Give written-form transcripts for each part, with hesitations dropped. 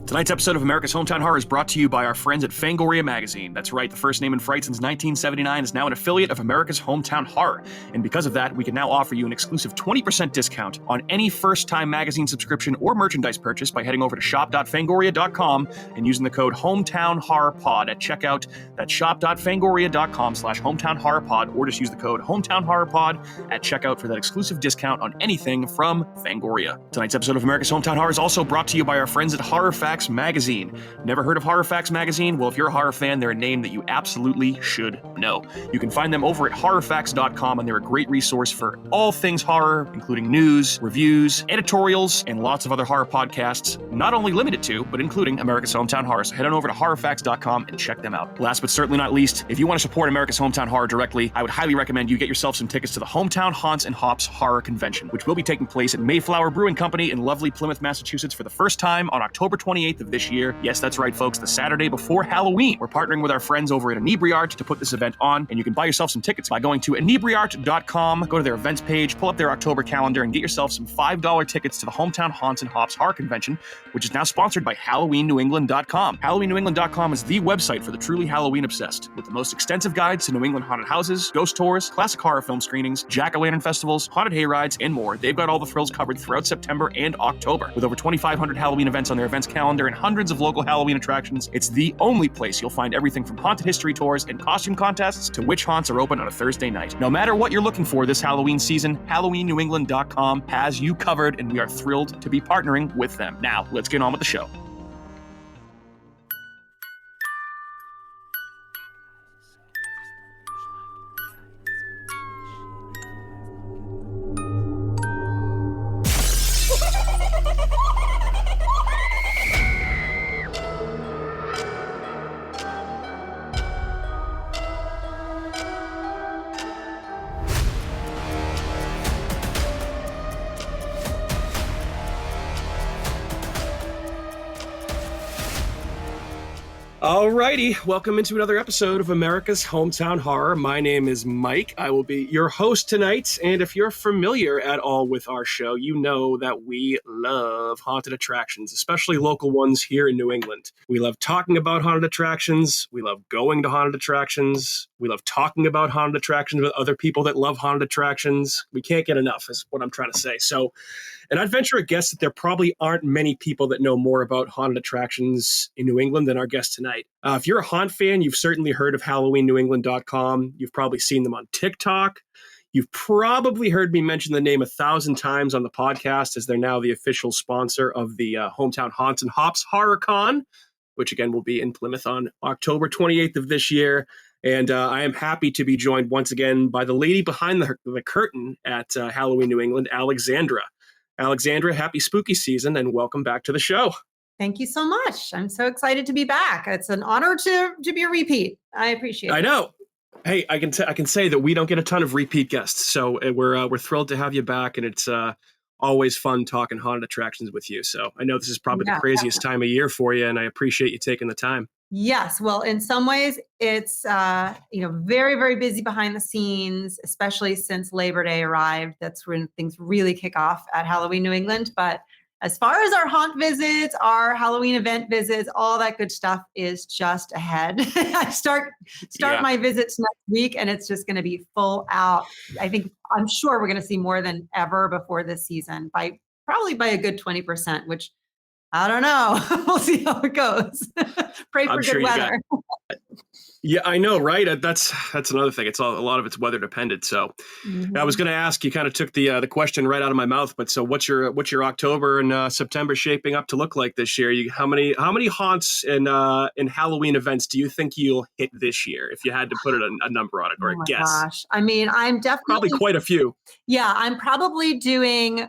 Tonight's episode of America's Hometown Horror is brought to you by our friends at Fangoria Magazine. That's right, the first name in fright since 1979 is now an affiliate of America's Hometown Horror. And because of that, we can now offer you an exclusive 20% discount on any first-time magazine subscription or merchandise purchase by heading over to shop.fangoria.com and using the code HometownHorrorPod at checkout. That's shop.fangoria.com/HometownHorrorPod, or just use the code HometownHorrorPod at checkout for that exclusive discount on anything from Fangoria. Tonight's episode of America's Hometown Horror is also brought to you by our friends at Horror Facts Magazine. Never heard of Horror Facts Magazine? Well, if you're a horror fan, they're a name that you absolutely should know. You can find them over at horrorfacts.com, and they're a great resource for all things horror, including news, reviews, editorials, and lots of other horror podcasts, not only limited to, but including America's Hometown Horror. So head on over to horrorfacts.com and check them out. Last but certainly not least, if you want to support America's Hometown Horror directly, I would highly recommend you get yourself some tickets to the Hometown Haunts and Hops Horror Convention, which will be taking place at Mayflower Brewing Company in lovely Plymouth, Massachusetts for the first time on October 28th of this year. Yes, that's right, folks, the Saturday before Halloween. We're partnering with our friends over at Inebriart to put this event on, and you can buy yourself some tickets by going to inebriart.com, go to their events page, pull up their October calendar, and get yourself some $5 tickets to the Hometown Haunts and Hops Horror Convention, which is now sponsored by HalloweenNewEngland.com. HalloweenNewEngland.com is the website for the truly Halloween-obsessed, with the most extensive guides to New England haunted houses, ghost tours, classic horror film screenings, jack-o'-lantern festivals, haunted hayrides, and more. They've got all the thrills covered throughout September and October. With over 2,500 Halloween events on their events calendar and hundreds of local Halloween attractions, it's the only place you'll find everything from haunted history tours and costume contests to which haunts are open on a Thursday night. No matter what you're looking for this Halloween season, HalloweenNewEngland.com has you covered, and we are thrilled to be partnering with them. Now, let's get on with the show. Alrighty, welcome into another episode of America's Hometown Horror. My name is Mike. I will be your host tonight, and if you're familiar at all with our show, you know that we love haunted attractions, especially local ones here in New England. We love talking about haunted attractions. We love going to haunted attractions. We love talking about haunted attractions with other people that love haunted attractions. We can't get enough, is what I'm trying to say. So, and I'd venture a guess that there probably aren't many people that know more about haunted attractions in New England than our guest tonight. If you're a haunt fan, you've certainly heard of HalloweenNewEngland.com. You've probably seen them on TikTok. You've probably heard me mention the name 1,000 times on the podcast, as they're now the official sponsor of the Hometown Haunts and Hops Horror Con, which again will be in Plymouth on October 28th of this year. And I am happy to be joined once again by the lady behind the curtain at Halloween New England, Alexandra. Alexandra, happy spooky season and welcome back to the show. Thank you so much. I'm so excited to be back. It's an honor to be a repeat. I appreciate it. I know. Hey, I can say that we don't get a ton of repeat guests, so we're thrilled to have you back, and it's always fun talking haunted attractions with you. So I know this is probably the craziest time of year for you, and I appreciate you taking the time. Yes. Well, in some ways, it's very, very busy behind the scenes, especially since Labor Day arrived. That's when things really kick off at Halloween New England. But as far as our haunt visits, our Halloween event visits, all that good stuff is just ahead. I start my visits next week, and it's just going to be full out. I'm sure we're going to see more than ever before this season, probably by a good 20%, which I don't know. We'll see how it goes. Pray for good weather. Yeah, I know, right? That's another thing. It's a lot of it's weather dependent. So I was going to ask, you kind of took the question right out of my mouth. But so what's your October and September shaping up to look like this year? How many haunts and Halloween events do you think you'll hit this year? If you had to put a number on it or a guess. Gosh, I mean, I'm definitely probably quite a few. Yeah, I'm probably doing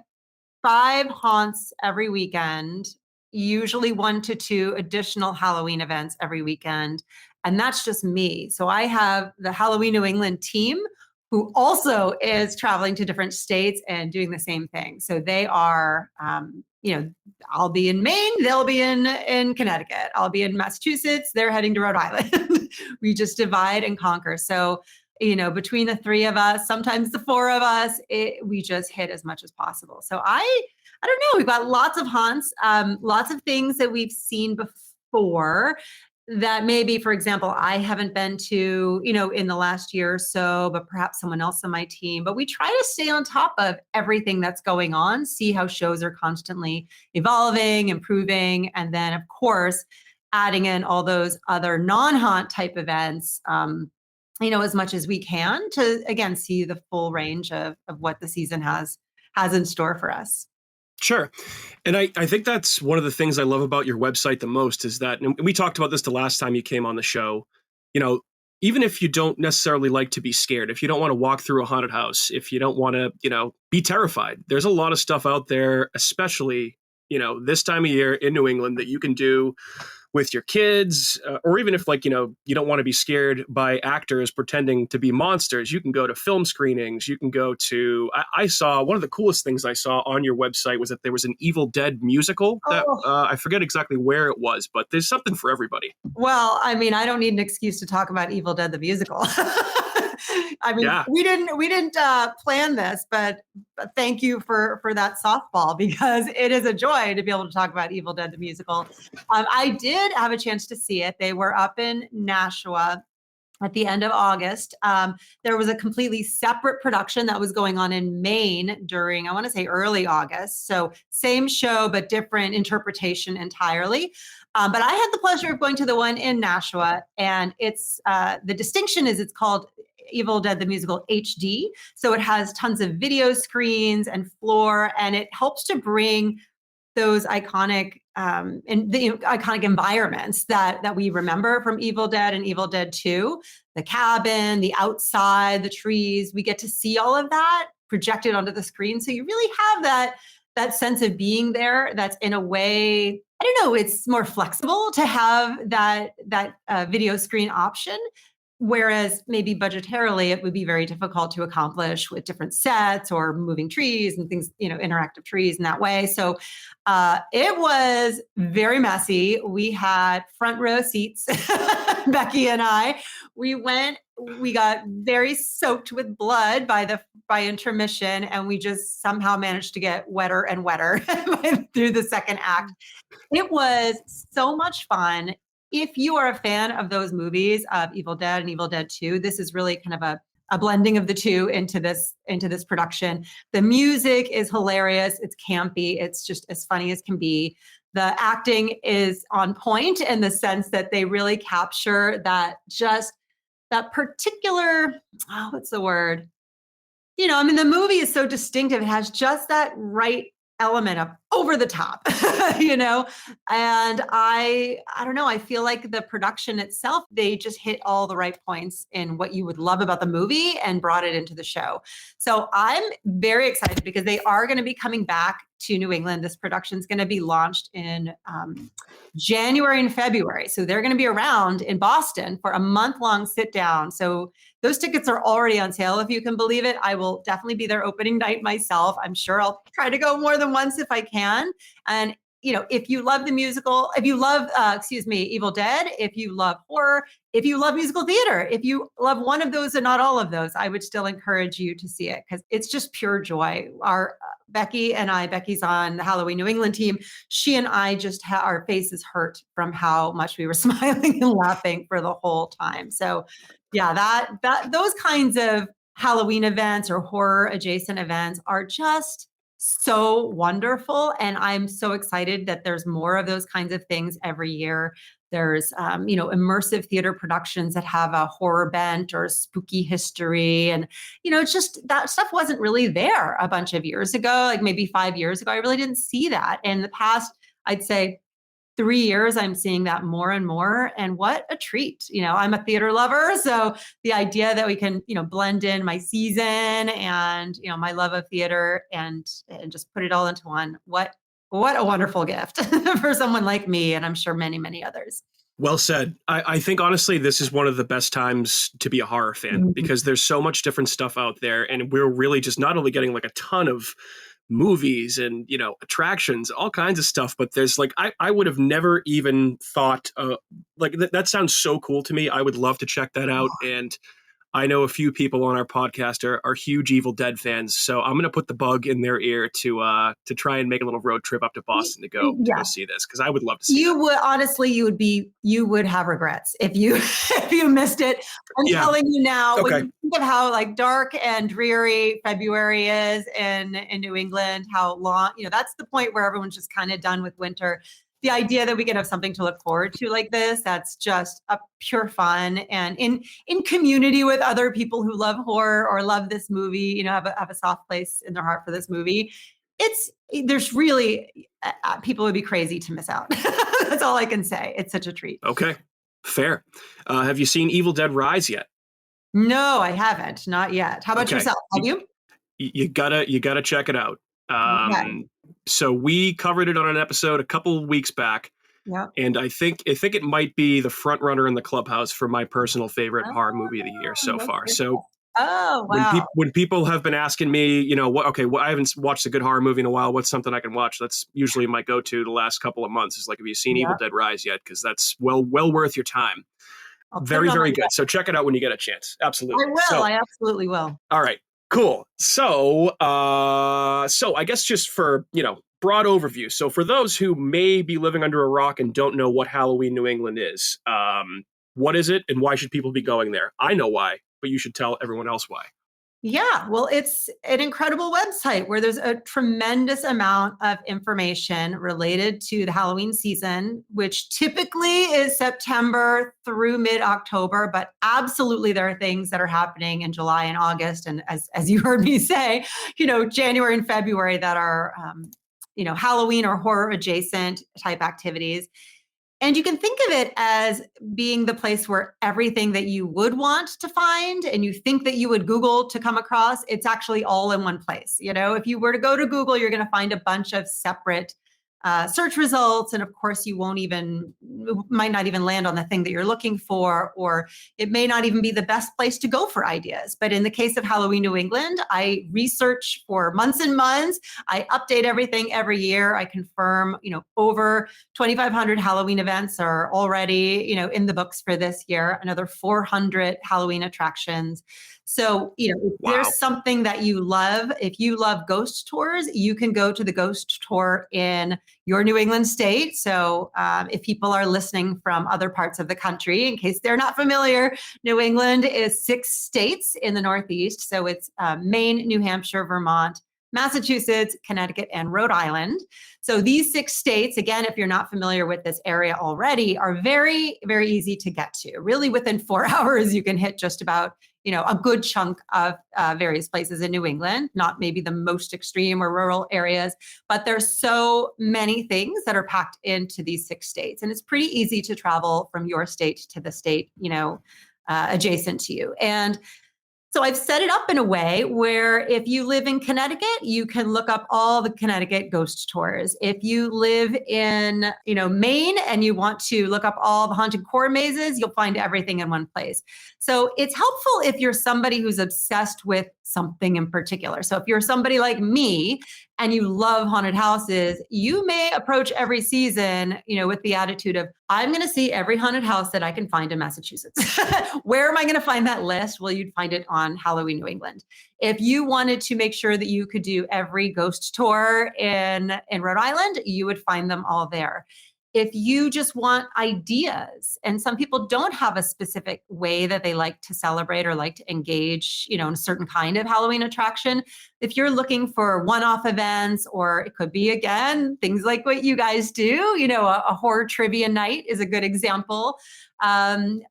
5 haunts every weekend. Usually 1 to 2 additional Halloween events every weekend. And that's just me. So I have the Halloween New England team who also is traveling to different states and doing the same thing. So they are, I'll be in Maine, they'll be in Connecticut. I'll be in Massachusetts, they're heading to Rhode Island. We just divide and conquer. So, between the 3 of us, sometimes the 4 of us, we just hit as much as possible. So I I don't know. We've got lots of haunts, lots of things that we've seen before that maybe, for example, I haven't been to, in the last year or so, but perhaps someone else on my team. But we try to stay on top of everything that's going on, see how shows are constantly evolving, improving, and then, of course, adding in all those other non-haunt type events, as much as we can to, again, see the full range of what the season has in store for us. Sure. And I think that's one of the things I love about your website the most is that, and we talked about this the last time you came on the show, even if you don't necessarily like to be scared, if you don't want to walk through a haunted house, if you don't want to, be terrified, there's a lot of stuff out there, especially, this time of year in New England that you can do with your kids, or even if you don't want to be scared by actors pretending to be monsters, you can go to film screenings. You can go to, I saw one of the coolest things I saw on your website was that there was an Evil Dead musical that I forget exactly where it was, but there's something for everybody. Well, I mean, I don't need an excuse to talk about Evil Dead, the musical. I mean, yeah. we didn't plan this, but thank you for that softball, because it is a joy to be able to talk about Evil Dead, the musical. I did have a chance to see it. They were up in Nashua at the end of August. There was a completely separate production that was going on in Maine during, I want to say, early August. So same show, but different interpretation entirely. But I had the pleasure of going to the one in Nashua, and it's the distinction is it's called Evil Dead, the musical HD. So it has tons of video screens and floor, and it helps to bring those iconic iconic environments that we remember from Evil Dead and Evil Dead 2, the cabin, the outside, the trees. We get to see all of that projected onto the screen. So you really have that sense of being there. That's in a way, I don't know, it's more flexible to have that video screen option. Whereas maybe budgetarily, it would be very difficult to accomplish with different sets or moving trees and things, interactive trees in that way. So it was very messy. We had front row seats, Becky and I. We got very soaked with blood by intermission, and we just somehow managed to get wetter and wetter through the second act. It was so much fun. If you are a fan of those movies, of Evil Dead and Evil Dead 2, this is really kind of a blending of the two into this production. The music is hilarious. It's campy. It's just as funny as can be. The acting is on point in the sense that they really capture that particular, what's the word? The movie is so distinctive. It has just that right element of over the top, and I don't know, I feel like the production itself, they just hit all the right points in what you would love about the movie and brought it into the show. So I'm very excited because they are going to be coming back to New England. This production is going to be launched in January and February. So they're going to be around in Boston for a month-long sit down. So those tickets are already on sale, if you can believe it. I will definitely be there opening night myself. I'm sure I'll try to go more than once if I can. And, if you love the musical, if you love, Evil Dead, if you love horror, if you love musical theater, if you love one of those and not all of those, I would still encourage you to see it because it's just pure joy. Becky's on the Halloween New England team. She and I just our faces hurt from how much we were smiling and laughing for the whole time. So yeah, those kinds of Halloween events or horror adjacent events are just so wonderful. And I'm so excited that there's more of those kinds of things every year. There's, immersive theater productions that have a horror bent or spooky history. And, it's just that stuff wasn't really there a bunch of years ago, like maybe 5 years ago. I really didn't see that. In the past, I'd say 3 years, I'm seeing that more and more. And what a treat. I'm a theater lover. So the idea that we can, blend in my season and, my love of theater and just put it all into one. What a wonderful gift for someone like me. And I'm sure many, many others. Well said. I think, honestly, this is one of the best times to be a horror fan because there's so much different stuff out there. And we're really just not only getting like a ton of movies and, attractions, all kinds of stuff. But there's I would have never even thought that sounds so cool to me. I would love to check that out. And I know a few people on our podcast are huge Evil Dead fans, so I'm going to put the bug in their ear to try and make a little road trip up to Boston to go see this, because I would love to see you would honestly, you would have regrets if you if you missed it. I'm telling you now, when you think of how like dark and dreary February is in New England, how long, that's the point where everyone's just kind of done with winter. The idea that we can have something to look forward to like this, that's just a pure fun, and in community with other people who love horror or love this movie, have a soft place in their heart for this movie. There's really, people would be crazy to miss out. That's all I can say. It's such a treat. Okay, fair. Have you seen Evil Dead Rise yet? No, I haven't. Not yet. How about yourself? Have you? You gotta check it out. So we covered it on an episode a couple weeks back. Yeah. And I think it might be the front runner in the clubhouse for my personal favorite horror movie of the year so far. So wow. When people have been asking me, I haven't watched a good horror movie in a while. What's something I can watch? That's usually my go-to the last couple of months. Is like, have you seen Evil Dead Rise yet? Because that's well worth your time. Very, very good. So check it out when you get a chance. Absolutely. I will. I absolutely will. All right. Cool. So I guess just for, broad overview. So for those who may be living under a rock and don't know what Halloween New England is, what is it and why should people be going there? I know why, but you should tell everyone else why. Yeah, well, it's an incredible website where there's a tremendous amount of information related to the Halloween season, which typically is September through mid-October, but absolutely there are things that are happening in July and August. And as you heard me say, January and February that are, Halloween or horror adjacent type activities. And you can think of it as being the place where everything that you would want to find and you think that you would Google to come across, it's actually all in one place. If you were to go to Google, you're going to find a bunch of separate search results. And of course, might not even land on the thing that you're looking for, or it may not even be the best place to go for ideas. But in the case of Halloween New England, I research for months and months. I update everything every year. I confirm, over 2,500 Halloween events are already, in the books for this year, another 400 Halloween attractions. So, if there's something that you love, if you love ghost tours, you can go to the ghost tour in your New England state. So if people are listening from other parts of the country, in case they're not familiar, New England is 6 states in the Northeast. So it's Maine, New Hampshire, Vermont, Massachusetts, Connecticut, and Rhode Island. So these 6 states, again, if you're not familiar with this area already, are very, very easy to get to. Really within 4 hours, you can hit just about a good chunk of various places in New England, not maybe the most extreme or rural areas, but there's so many things that are packed into these 6 states. And it's pretty easy to travel from your state to the state, adjacent to you. And so I've set it up in a way where if you live in Connecticut, you can look up all the Connecticut ghost tours. If you live in, Maine and you want to look up all the haunted core mazes, you'll find everything in one place. So it's helpful if you're somebody who's obsessed with something in particular. So if you're somebody like me and you love haunted houses, you may approach every season, with the attitude of, I'm going to see every haunted house that I can find in Massachusetts. Where am I going to find that list? Well, you'd find it on Halloween New England. If you wanted to make sure that you could do every ghost tour in Rhode Island, you would find them all there. If you just want ideas, and some people don't have a specific way that they like to celebrate or like to engage, in a certain kind of Halloween attraction, if you're looking for one-off events, or it could be, again, things like what you guys do, a horror trivia night is a good example,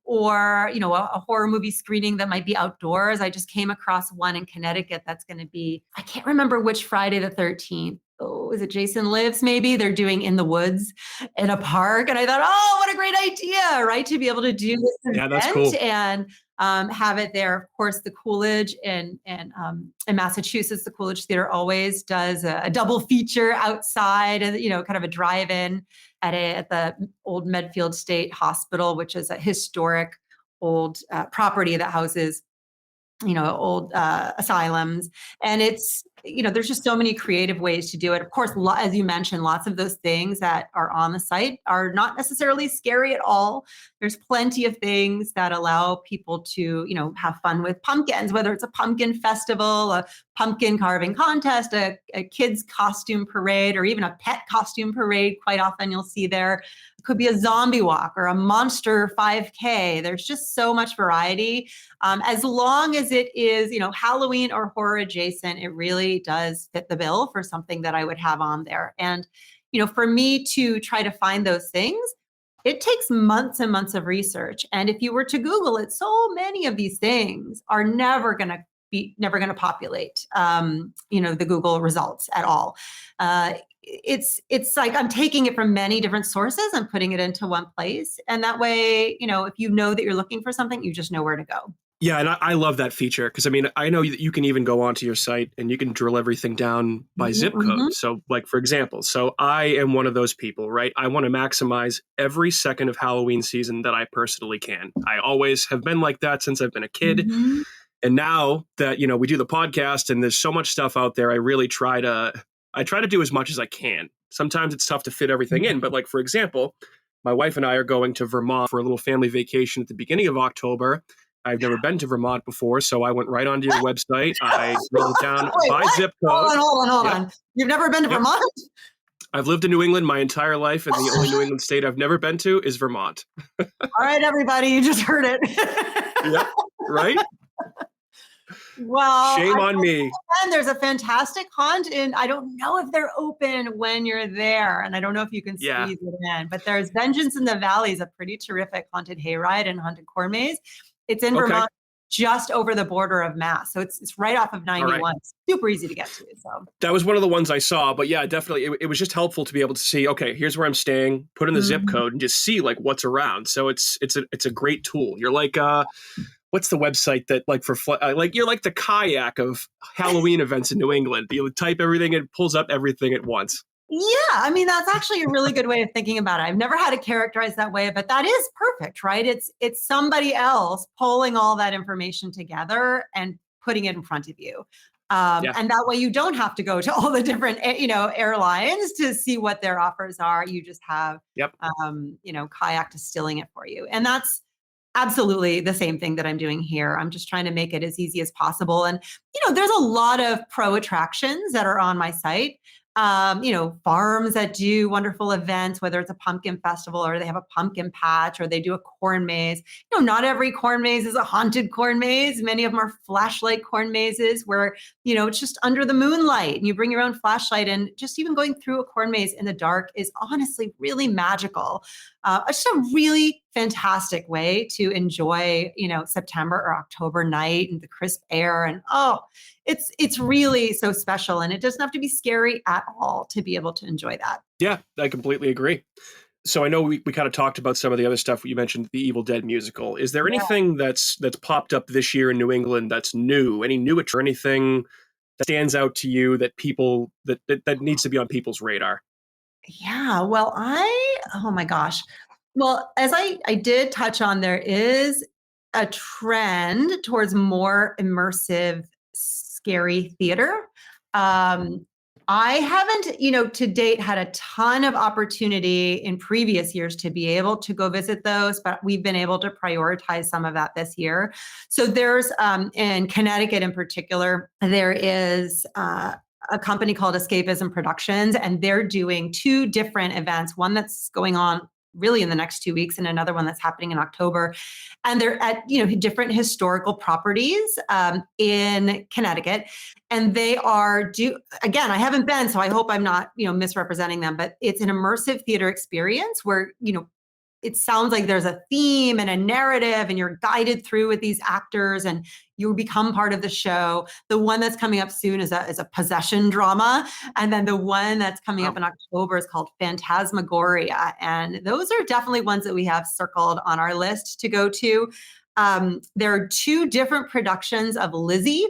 or, a horror movie screening that might be outdoors. I just came across one in Connecticut that's going to be, I can't remember which Friday the 13th. Oh, is it Jason Lives? Maybe they're doing in the woods in a park. And I thought, oh, what a great idea, right? To be able to do this event, that's cool. And have it there. Of course, the Coolidge in Massachusetts, the Coolidge Theater always does a double feature outside, and kind of a drive-in at the old Medfield State Hospital, which is a historic old property that houses old asylums. And it's, there's just so many creative ways to do it. Of course, as you mentioned, lots of those things that are on the site are not necessarily scary at all. There's plenty of things that allow people to, have fun with pumpkins, whether it's a pumpkin festival, a pumpkin carving contest, a kids costume parade, or even a pet costume parade. Quite often you'll see there. It could be a zombie walk or a monster 5K. There's just so much variety. As long as it is, Halloween or horror adjacent, it really does fit the bill for something that I would have on there. And, for me to try to find those things, it takes months and months of research. And if you were to Google it, so many of these things are never going to populate, the Google results at all. It's like I'm taking it from many different sources and putting it into one place. And that way, if you know that you're looking for something, you just know where to go. Yeah, and I love that feature because, I know that you can even go onto your site and you can drill everything down by zip code. So, like, for example, I am one of those people, right? I want to maximize every second of Halloween season that I personally can. I always have been like that since I've been a kid. And now that, we do the podcast and there's so much stuff out there, I really try to do as much as I can. Sometimes it's tough to fit everything in. But, like, for example, my wife and I are going to Vermont for a little family vacation at the beginning of October. I've never been to Vermont before, so I went right onto your website. I wrote it down by zip code. Hold on. You've never been to Vermont? I've lived in New England my entire life, and the only New England state I've never been to is Vermont. All right, everybody, you just heard it. Yep, right? Well, shame on me. And there's a fantastic haunt, and I don't know if they're open when you're there, and I don't know if you can squeeze it in, but there's Vengeance in the Valley is a pretty terrific haunted hayride and haunted corn maze. It's in Vermont, just over the border of Mass. So it's right off of 91. Right. Super easy to get to. So that was one of the ones I saw. But yeah, definitely. It was just helpful to be able to see, okay, here's where I'm staying, put in the zip code and just see like what's around. So it's a great tool. You're like, what's the website that like for like you're like the kayak of Halloween events in New England. You type everything and it pulls up everything at once. Yeah, that's actually a really good way of thinking about it. I've never had it characterized that way, but that is perfect, right? It's somebody else pulling all that information together and putting it in front of you. And that way you don't have to go to all the different, airlines to see what their offers are. You just have, kayak distilling it for you. And that's absolutely the same thing that I'm doing here. I'm just trying to make it as easy as possible. And, there's a lot of pro attractions that are on my site. Farms that do wonderful events, whether it's a pumpkin festival or they have a pumpkin patch or they do a corn maze. Not every corn maze is a haunted corn maze. Many of them are flashlight corn mazes where, it's just under the moonlight and you bring your own flashlight, and just even going through a corn maze in the dark is honestly really magical. It's just a really fantastic way to enjoy, September or October night and the crisp air. And it's really so special, and it doesn't have to be scary at all to be able to enjoy that. Yeah, I completely agree. So I know we kind of talked about some of the other stuff. You mentioned the Evil Dead musical. Is there anything that's popped up this year in New England that's new? Any new or anything that stands out to you that people that needs to be on people's radar? Yeah, well, oh my gosh. Well, as I did touch on, there is a trend towards more immersive, scary theater. I haven't, to date had a ton of opportunity in previous years to be able to go visit those, but we've been able to prioritize some of that this year. So there's, in Connecticut in particular, there is a company called Escapism Productions, and they're doing 2 different events, one that's going on really in the next 2 weeks and another one that's happening in October. And they're at, different historical properties in Connecticut. And they are again, I haven't been, so I hope I'm not, misrepresenting them, but it's an immersive theater experience where, it sounds like there's a theme and a narrative and you're guided through with these actors and you become part of the show. The one that's coming up soon is a possession drama. And then the one that's coming up in October is called Phantasmagoria. And those are definitely ones that we have circled on our list to go to. There are 2 different productions of Lizzie.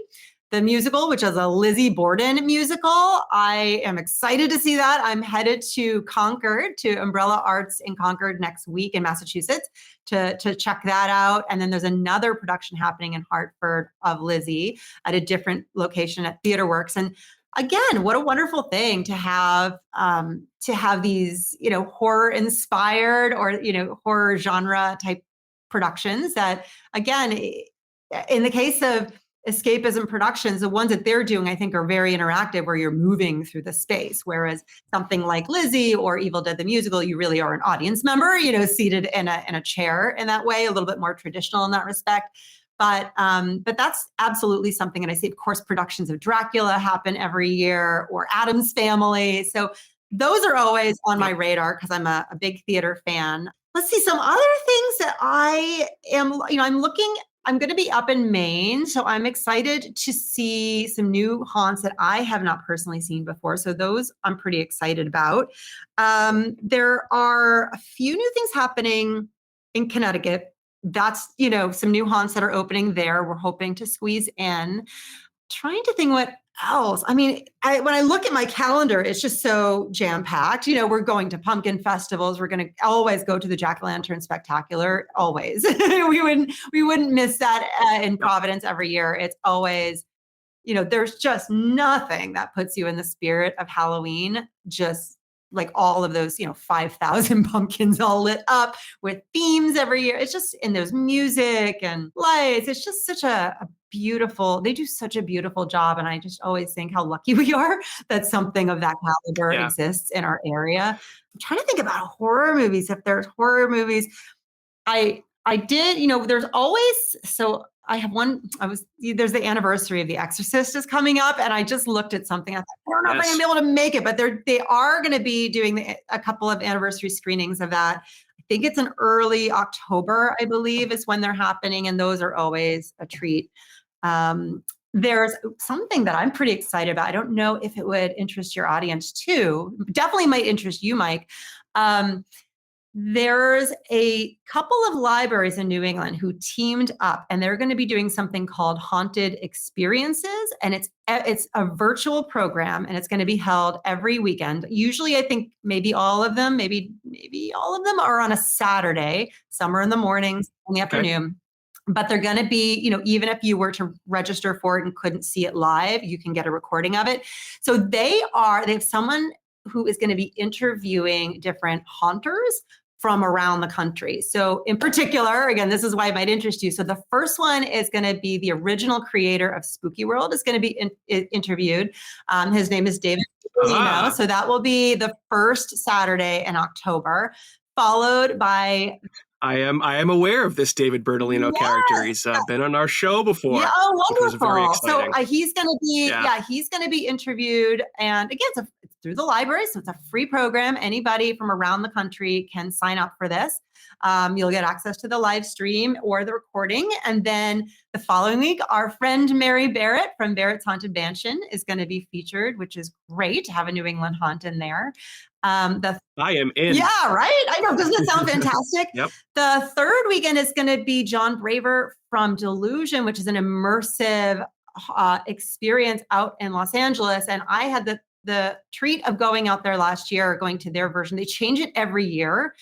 the musical, which is a Lizzie Borden musical. I am excited to see that. I'm headed to Concord, to Umbrella Arts in Concord next week in Massachusetts to check that out. And then there's another production happening in Hartford of Lizzie at a different location at Theater Works. And again, what a wonderful thing to have these, horror inspired or, horror genre type productions that, again, in the case of escapism productions, the ones that they're doing, I think, are very interactive, where you're moving through the space. Whereas something like Lizzie or Evil Dead the Musical, you really are an audience member, seated in a chair in that way, a little bit more traditional in that respect. But that's absolutely something that I see. Of course, productions of Dracula happen every year, or Addams Family. So those are always on my radar because I'm a big theater fan. Let's see some other things that I am, I'm going to be up in Maine, so I'm excited to see some new haunts that I have not personally seen before. So those I'm pretty excited about. There are a few new things happening in Connecticut. That's, some new haunts that are opening there. We're hoping to squeeze in. Trying to think what else. I mean, when I look at my calendar, it's just so jam-packed. We're going to pumpkin festivals. We're going to always go to the Jack-o'-lantern Spectacular. Always. we wouldn't miss that in Providence every year. It's always, there's just nothing that puts you in the spirit of Halloween. Just like all of those, 5,000 pumpkins all lit up with themes every year. It's just, and there's music and lights. It's just such they do such a beautiful job. And I just always think how lucky we are that something of that caliber exists in our area. I'm trying to think about horror movies. If there's horror movies, I did, there's always, so I have there's the anniversary of The Exorcist is coming up, and I just looked at something. I thought, I don't know if I'm gonna be able to make it, but they are going to be doing a couple of anniversary screenings of that. I think it's in early October, I believe, is when they're happening, and those are always a treat. There's something that I'm pretty excited about. I don't know if it would interest your audience too. Definitely might interest you, Mike. There's a couple of libraries in New England who teamed up, and they're going to be doing something called Haunted Experiences. And it's a virtual program, and it's going to be held every weekend. Usually, I think maybe all of them are on a Saturday. Some are in the mornings, in the afternoon. But they're going to be, even if you were to register for it and couldn't see it live, you can get a recording of it. So they have someone who is going to be interviewing different haunters from around the country. So in particular, again, this is why it might interest you. So the first one is going to be the original creator of Spooky World is going to be interviewed. His name is David Bertolino. So that will be the first Saturday in October, followed by... I am aware of this David Bertolino character. He's been on our show before. Yeah, oh, wonderful. Very exciting. So he's going to be, he's going to be interviewed. And again, it's through the library. So it's a free program. Anybody from around the country can sign up for this. You'll get access to the live stream or the recording. And then the following week, our friend Mary Barrett from Barrett's Haunted Mansion is going to be featured, which is great to have a New England haunt in there. I am in. Yeah, right? I know. Doesn't it sound fantastic? Yep. The third weekend is going to be John Braver from Delusion, which is an immersive experience out in Los Angeles. And I had the treat of going out there last year, going to their version. They change it every year,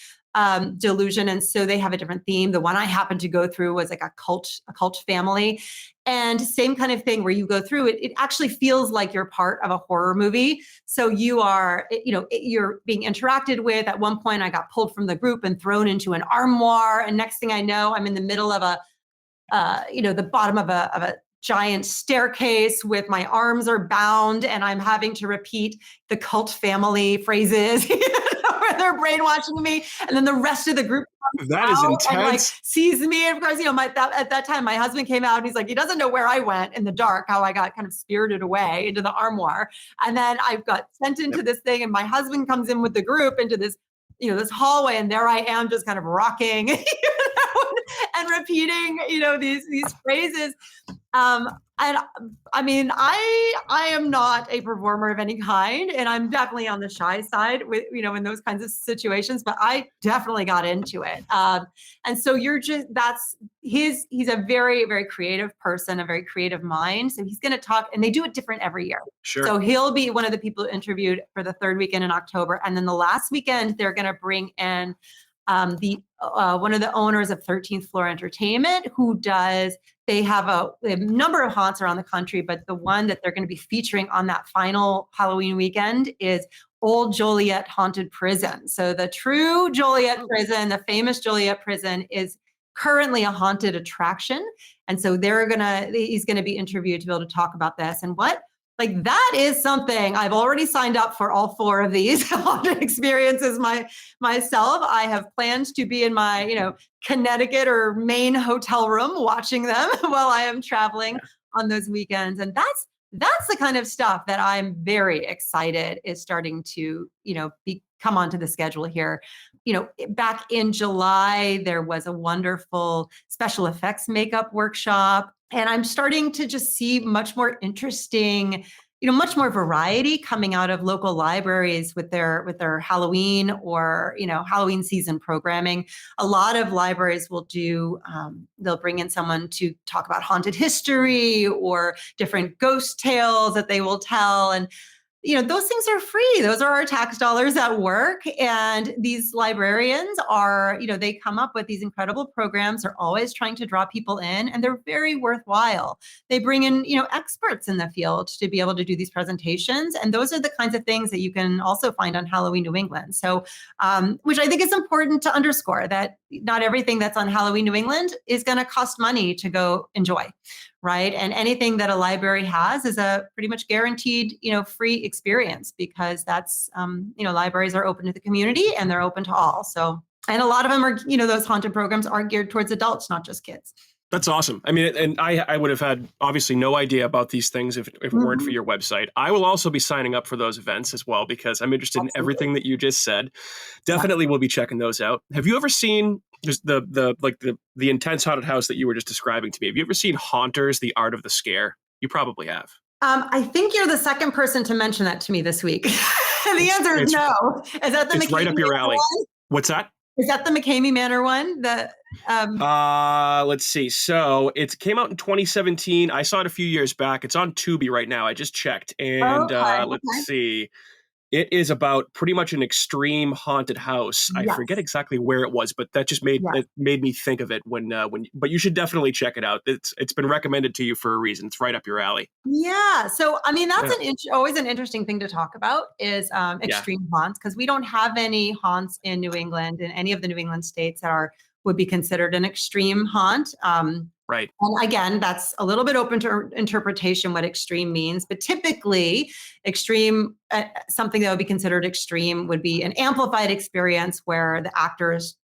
Delusion. And so they have a different theme. The one I happened to go through was like a cult family. And same kind of thing where you go through it, it actually feels like you're part of a horror movie. So you are, you're being interacted with. At one point, I got pulled from the group and thrown into an armoire. And next thing I know, I'm in the middle of the bottom of a giant staircase with my arms are bound, and I'm having to repeat the cult family phrases. Where they're brainwashing me, and then the rest of the group that is intense. And, sees me. And of course, at that time, my husband came out and he's like, he doesn't know where I went in the dark, how I got kind of spirited away into the armoire. And then I got sent into this thing, and my husband comes in with the group into this, this hallway, and there I am just kind of rocking, and repeating, these phrases. And I mean, I am not a performer of any kind, and I'm definitely on the shy side with, in those kinds of situations, but I definitely got into it. And so he's a very, very creative person, a very creative mind. So he's going to talk, and they do it different every year. Sure. So he'll be one of the people interviewed for the third weekend in October. And then the last weekend, they're going to bring in one of the owners of 13th Floor Entertainment, they have a number of haunts around the country, but the one that they're going to be featuring on that final Halloween weekend is Old Joliet Haunted Prison. So the true Joliet prison, the famous Joliet prison, is currently a haunted attraction. And so he's going to be interviewed to be able to talk about this and that is something. I've already signed up for all 4 of these haunted experiences myself. I have planned to be in my, Connecticut or Maine hotel room watching them while I am traveling on those weekends. And that's the kind of stuff that I'm very excited is starting to, come onto the schedule here. Back in July, there was a wonderful special effects makeup workshop. And I'm starting to just see much more interesting, much more variety coming out of local libraries with their Halloween or, Halloween season programming. A lot of libraries will they'll bring in someone to talk about haunted history or different ghost tales that they will tell. And those things are free. Those are our tax dollars at work. And these librarians they come up with these incredible programs. They're always trying to draw people in, and they're very worthwhile. They bring in, experts in the field to be able to do these presentations. And those are the kinds of things that you can also find on Halloween New England. So, which I think is important to underscore that not everything that's on Halloween New England is going to cost money to go enjoy. Right. And anything that a library has is a pretty much guaranteed, free experience because that's, libraries are open to the community and they're open to all. So, and a lot of them are, those haunted programs are geared towards adults, not just kids. That's awesome. I mean, and I would have had obviously no idea about these things if it weren't for your website. I will also be signing up for those events as well because I'm interested in everything that you just said. Definitely will be checking those out. Have you ever seen just the intense haunted house that you were just describing to me? Have you ever seen Haunters, The Art of the Scare? You probably have. I think you're the second person to mention that to me this week. The answer is no. Is that the it's right up your alley. One? What's that? Is that the McCamey Manor one? Let's see. So it came out in 2017. I saw it a few years back. It's on Tubi right now. I just checked. And let's see. It is about pretty much an extreme haunted house. Yes. I forget exactly where it was, but that just made me think of it but you should definitely check it out. It's been recommended to you for a reason. It's right up your alley. Yeah. So, I mean, that's always an interesting thing to talk about is extreme haunts, because we don't have any haunts in New England, in any of the New England states that would be considered an extreme haunt. Right. And again, that's a little bit open to interpretation what extreme means, but typically extreme, something that would be considered extreme would be an amplified experience where the actors,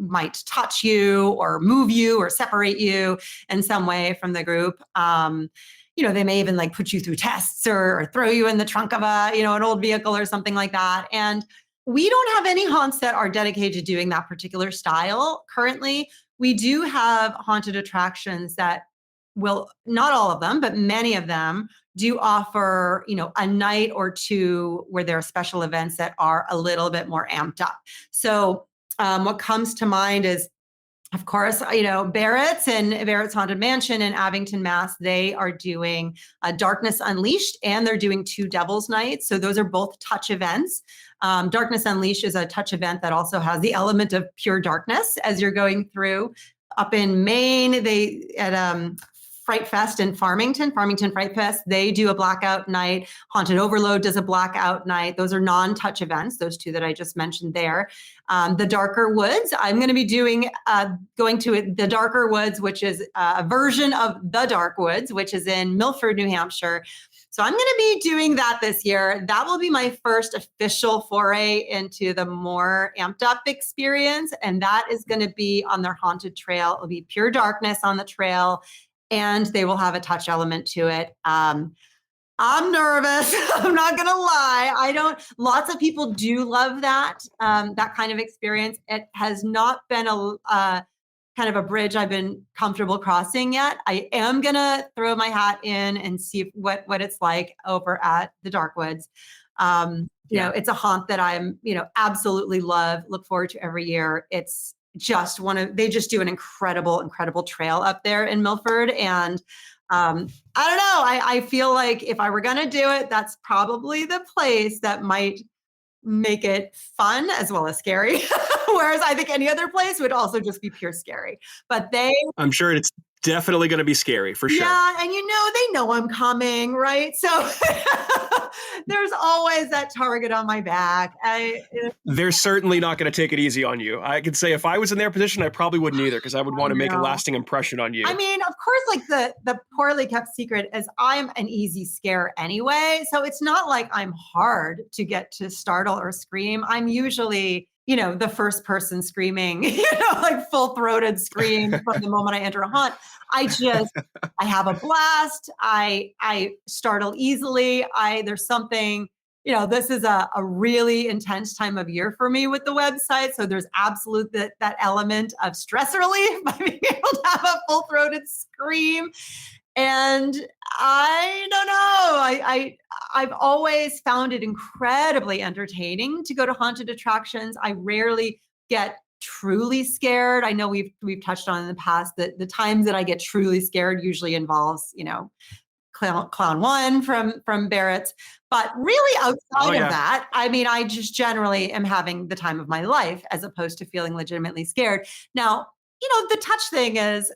might touch you or move you or separate you in some way from the group. They may even put you through tests or throw you in the trunk of an old vehicle or something like that. And we don't have any haunts that are dedicated to doing that particular style currently. We do have haunted attractions that not all of them, but many of them do offer, a night or two where there are special events that are a little bit more amped up. So what comes to mind is, of course, Barrett's and Barrett's Haunted Mansion in Abington, Mass. They are doing Darkness Unleashed, and they're doing 2 Devil's Nights. So those are both touch events. Darkness Unleashed is a touch event that also has the element of pure darkness as you're going through. Up in Maine, they at Fright Fest in Farmington Fright Fest, they do a blackout night. Haunted Overload does a blackout night. Those are non-touch events, those 2 that I just mentioned there. The Darker Woods, I'm going to be going to the Darker Woods, which is a version of the Dark Woods, which is in Milford, New Hampshire. So I'm going to be doing that this year. That will be my first official foray into the more amped up experience. And that is going to be on their haunted trail. It'll be pure darkness on the trail, and they will have a touch element to it. I'm nervous. I'm not going to lie. Lots of people do love that kind of experience. It has not been kind of a bridge I've been comfortable crossing yet. I am gonna throw my hat in and see what it's like over at the Darkwoods. You know, it's a haunt that I'm, you know, absolutely look forward to every year. It's just they just do an incredible trail up there in Milford. And I don't know, I feel like if I were gonna do it, that's probably the place that might make it fun as well as scary. Whereas I think any other place would also just be pure scary. But I'm sure it's definitely going to be scary for sure. Yeah, and you know, they know I'm coming, right? So there's always that target on my back. They're certainly not going to take it easy on you. I could say if I was in their position, I probably wouldn't either, because I would want to make a lasting impression on you. I mean, of course, like the poorly kept secret is I'm an easy scare anyway. So it's not like I'm hard to get to startle or scream. I'm usually, you know, the first person screaming, you know, like full throated scream from the moment I enter a haunt. I have a blast. I startle easily. There's something, you know, this is a really intense time of year for me with the website. So there's absolute that element of stress relief by being able to have a full throated scream. And I don't know, I've always found it incredibly entertaining to go to haunted attractions. I rarely get truly scared. I know we've touched on in the past that the times that I get truly scared usually involves, you know, Clown One from Barrett's. But really outside of that, I mean, I just generally am having the time of my life as opposed to feeling legitimately scared. Now, you know, the touch thing is,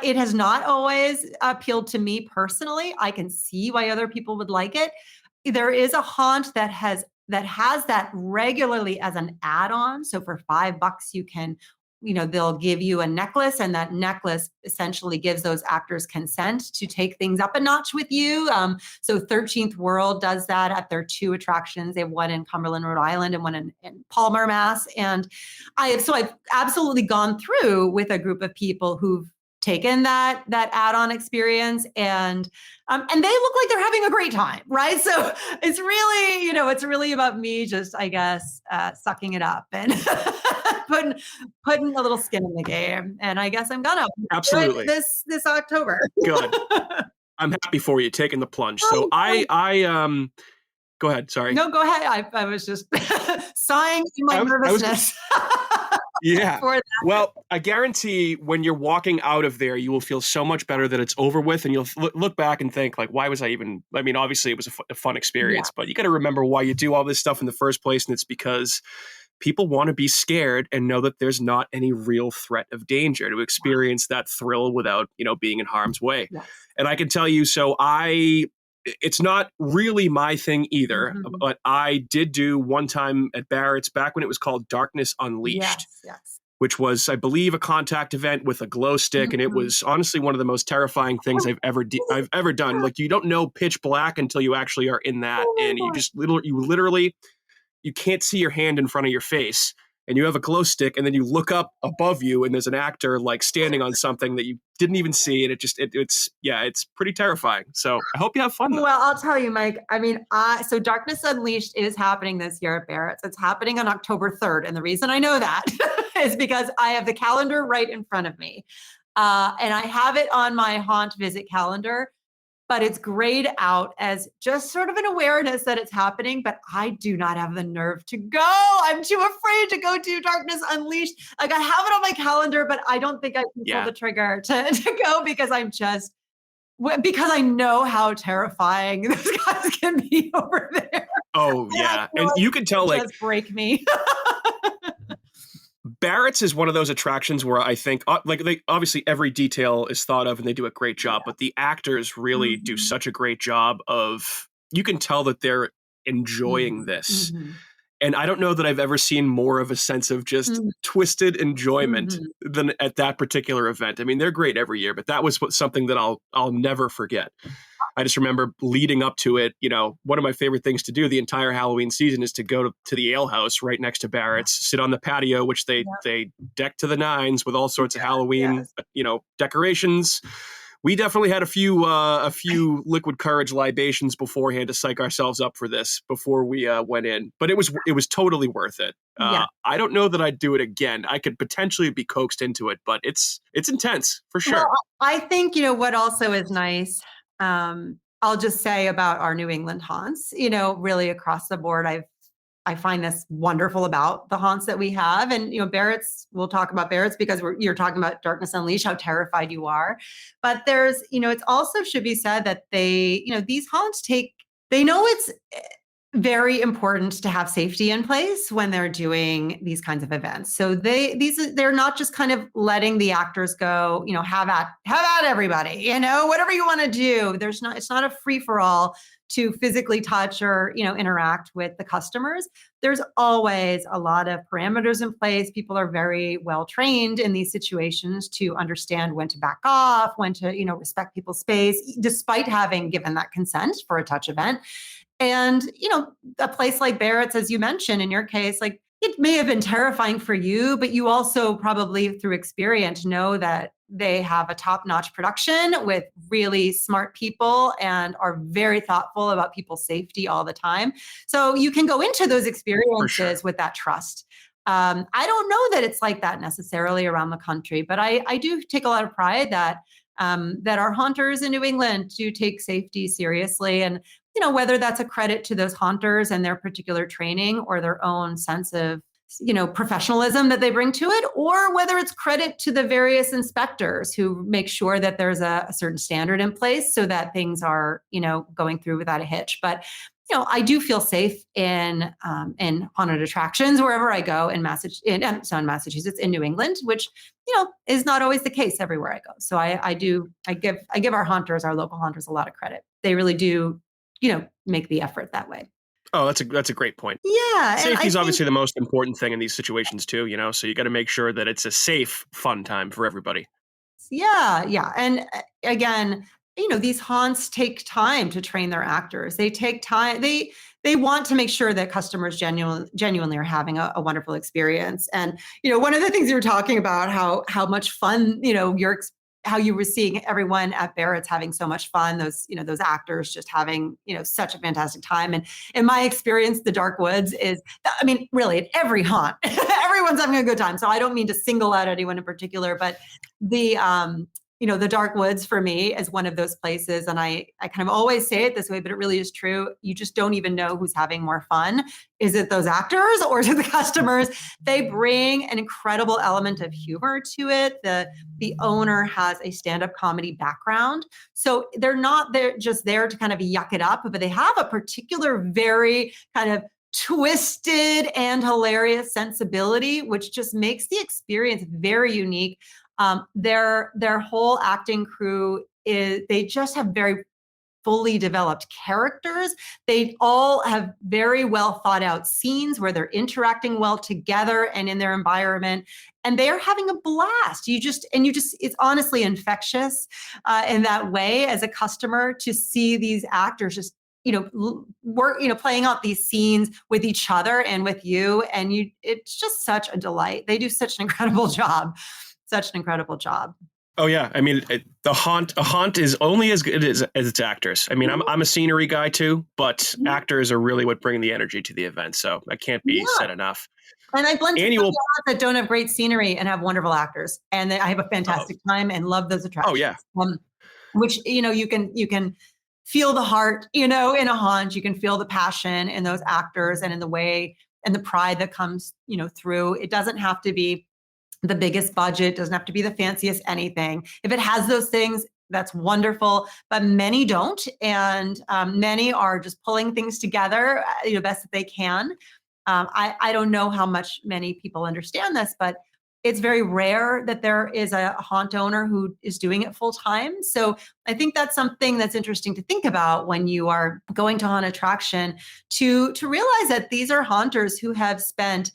it has not always appealed to me personally. I can see why other people would like it. There is a haunt that has that regularly as an add-on. So for $5, you can, you know, they'll give you a necklace, and that necklace essentially gives those actors consent to take things up a notch with you. So 13th World does that at their 2 attractions. They have one in Cumberland, Rhode Island, and one in Palmer, Mass. And I've absolutely gone through with a group of people who've taken that add-on experience, and they look like they're having a great time, right? So it's really, you know, it's really about me just, I guess, sucking it up and putting a little skin in the game. And I guess I'm gonna absolutely this October. Good. I'm happy for you taking the plunge. So go ahead. Sorry. No, go ahead. I was just sighing in my nervousness. Yeah. Well, I guarantee when you're walking out of there, you will feel so much better that it's over with, and you'll look back and think, like, why was I even, I mean, obviously it was a fun experience, but you got to remember why you do all this stuff in the first place. And it's because people want to be scared and know that there's not any real threat of danger, to experience that thrill without, you know, being in harm's way. Yes. And I can tell you, it's not really my thing either, but I did do one time at Barrett's back when it was called Darkness Unleashed, which was, I believe, a contact event with a glow stick. And it was honestly one of the most terrifying things I've ever done. Like, you don't know pitch black until you actually are in that. And you just literally, you can't see your hand in front of your face, and you have a glow stick, and then you look up above you, and there's an actor like standing on something that you didn't even see, and it's pretty terrifying. So I hope you have fun, though. Well, I'll tell you, Mike, I mean, so Darkness Unleashed is happening this year at Barrett's. It's happening on October 3rd. And the reason I know that is because I have the calendar right in front of me. And I have it on my haunt visit calendar, but it's grayed out as just sort of an awareness that it's happening, but I do not have the nerve to go. I'm too afraid to go do Darkness Unleashed. Like, I have it on my calendar, but I don't think I can pull the trigger to go, because because I know how terrifying those guys can be over there. Oh yeah. And you can tell, like, just break me. Barrett's is one of those attractions where I think, obviously every detail is thought of and they do a great job, but the actors really do such a great job of, you can tell that they're enjoying this. And I don't know that I've ever seen more of a sense of just twisted enjoyment than at that particular event. I mean, they're great every year, but that was something that I'll never forget. I just remember leading up to it, you know, one of my favorite things to do the entire Halloween season is to go to the ale house right next to Barrett's, sit on the patio, which they deck to the nines with all sorts of Halloween, you know, decorations. We definitely had a few liquid courage libations beforehand to psych ourselves up for this before we went in, but it was totally worth it. Yeah. I don't know that I'd do it again. I could potentially be coaxed into it, but it's intense for sure. Well, I think, what also is nice, I'll just say about our New England haunts, really across the board, I find this wonderful about the haunts that we have. And, Barrett's, we'll talk about Barrett's because you're talking about Darkness Unleashed, how terrified you are. But there's, it's also should be said that these haunts they know it's very important to have safety in place when they're doing these kinds of events. So they're not just kind of letting the actors go, have at everybody, whatever you want to do. It's not a free for all to physically touch or, interact with the customers. There's always a lot of parameters in place. People are very well trained in these situations to understand when to back off, when to, respect people's space, despite having given that consent for a touch event. And, a place like Barrett's, as you mentioned, in your case, like it may have been terrifying for you, but you also probably through experience know that they have a top-notch production with really smart people and are very thoughtful about people's safety all the time. So you can go into those experiences with that trust. I don't know that it's like that necessarily around the country, but I do take a lot of pride that our haunters in New England do take safety seriously. And whether that's a credit to those haunters and their particular training or their own sense of, professionalism that they bring to it, or whether it's credit to the various inspectors who make sure that there's a certain standard in place so that things are, going through without a hitch. But, I do feel safe in haunted attractions wherever I go in Massachusetts, in New England, which, is not always the case everywhere I go. So I give our haunters, our local haunters, a lot of credit. They really do, make the effort that way. Oh, that's a great point. Yeah. Safety is obviously the most important thing in these situations too, so you got to make sure that it's a safe, fun time for everybody. Yeah. Yeah. And again, these haunts take time to train their actors. They take time. They want to make sure that customers genuinely are having a wonderful experience. And, one of the things you were talking about, how much fun, how you were seeing everyone at Barrett's having so much fun, those actors just having, such a fantastic time. And in my experience, the Dark Woods really at every haunt, everyone's having a good time. So I don't mean to single out anyone in particular, but the Dark Woods for me is one of those places. And I kind of always say it this way, but it really is true. You just don't even know who's having more fun. Is it those actors or is it the customers? They bring an incredible element of humor to it. The owner has a stand-up comedy background. So they're not just there to kind of yuck it up, but they have a particular very kind of twisted and hilarious sensibility, which just makes the experience very unique. Their whole acting crew they just have very fully developed characters. They all have very well thought out scenes where they're interacting well together and in their environment, and they're having a blast. It's honestly infectious in that way as a customer to see these actors just work, playing out these scenes with each other and with you. And it's just such a delight. They do such an incredible job. Such an incredible job. Oh yeah, I mean, a haunt is only as good as its actors. I mean, I'm a scenery guy too, but actors are really what bring the energy to the event. So that can't be said enough. And I've blended haunts that don't have great scenery and have wonderful actors, and I have a fantastic time and love those attractions. Oh yeah, which you can feel the heart, in a haunt. You can feel the passion in those actors and in the way and the pride that comes, through. It doesn't have to be the biggest budget, doesn't have to be the fanciest anything. If it has those things, that's wonderful, but many don't. And many are just pulling things together, best that they can. I don't know how much many people understand this, but it's very rare that there is a haunt owner who is doing it full time. So I think that's something that's interesting to think about when you are going to haunt attraction, to realize that these are haunters who have spent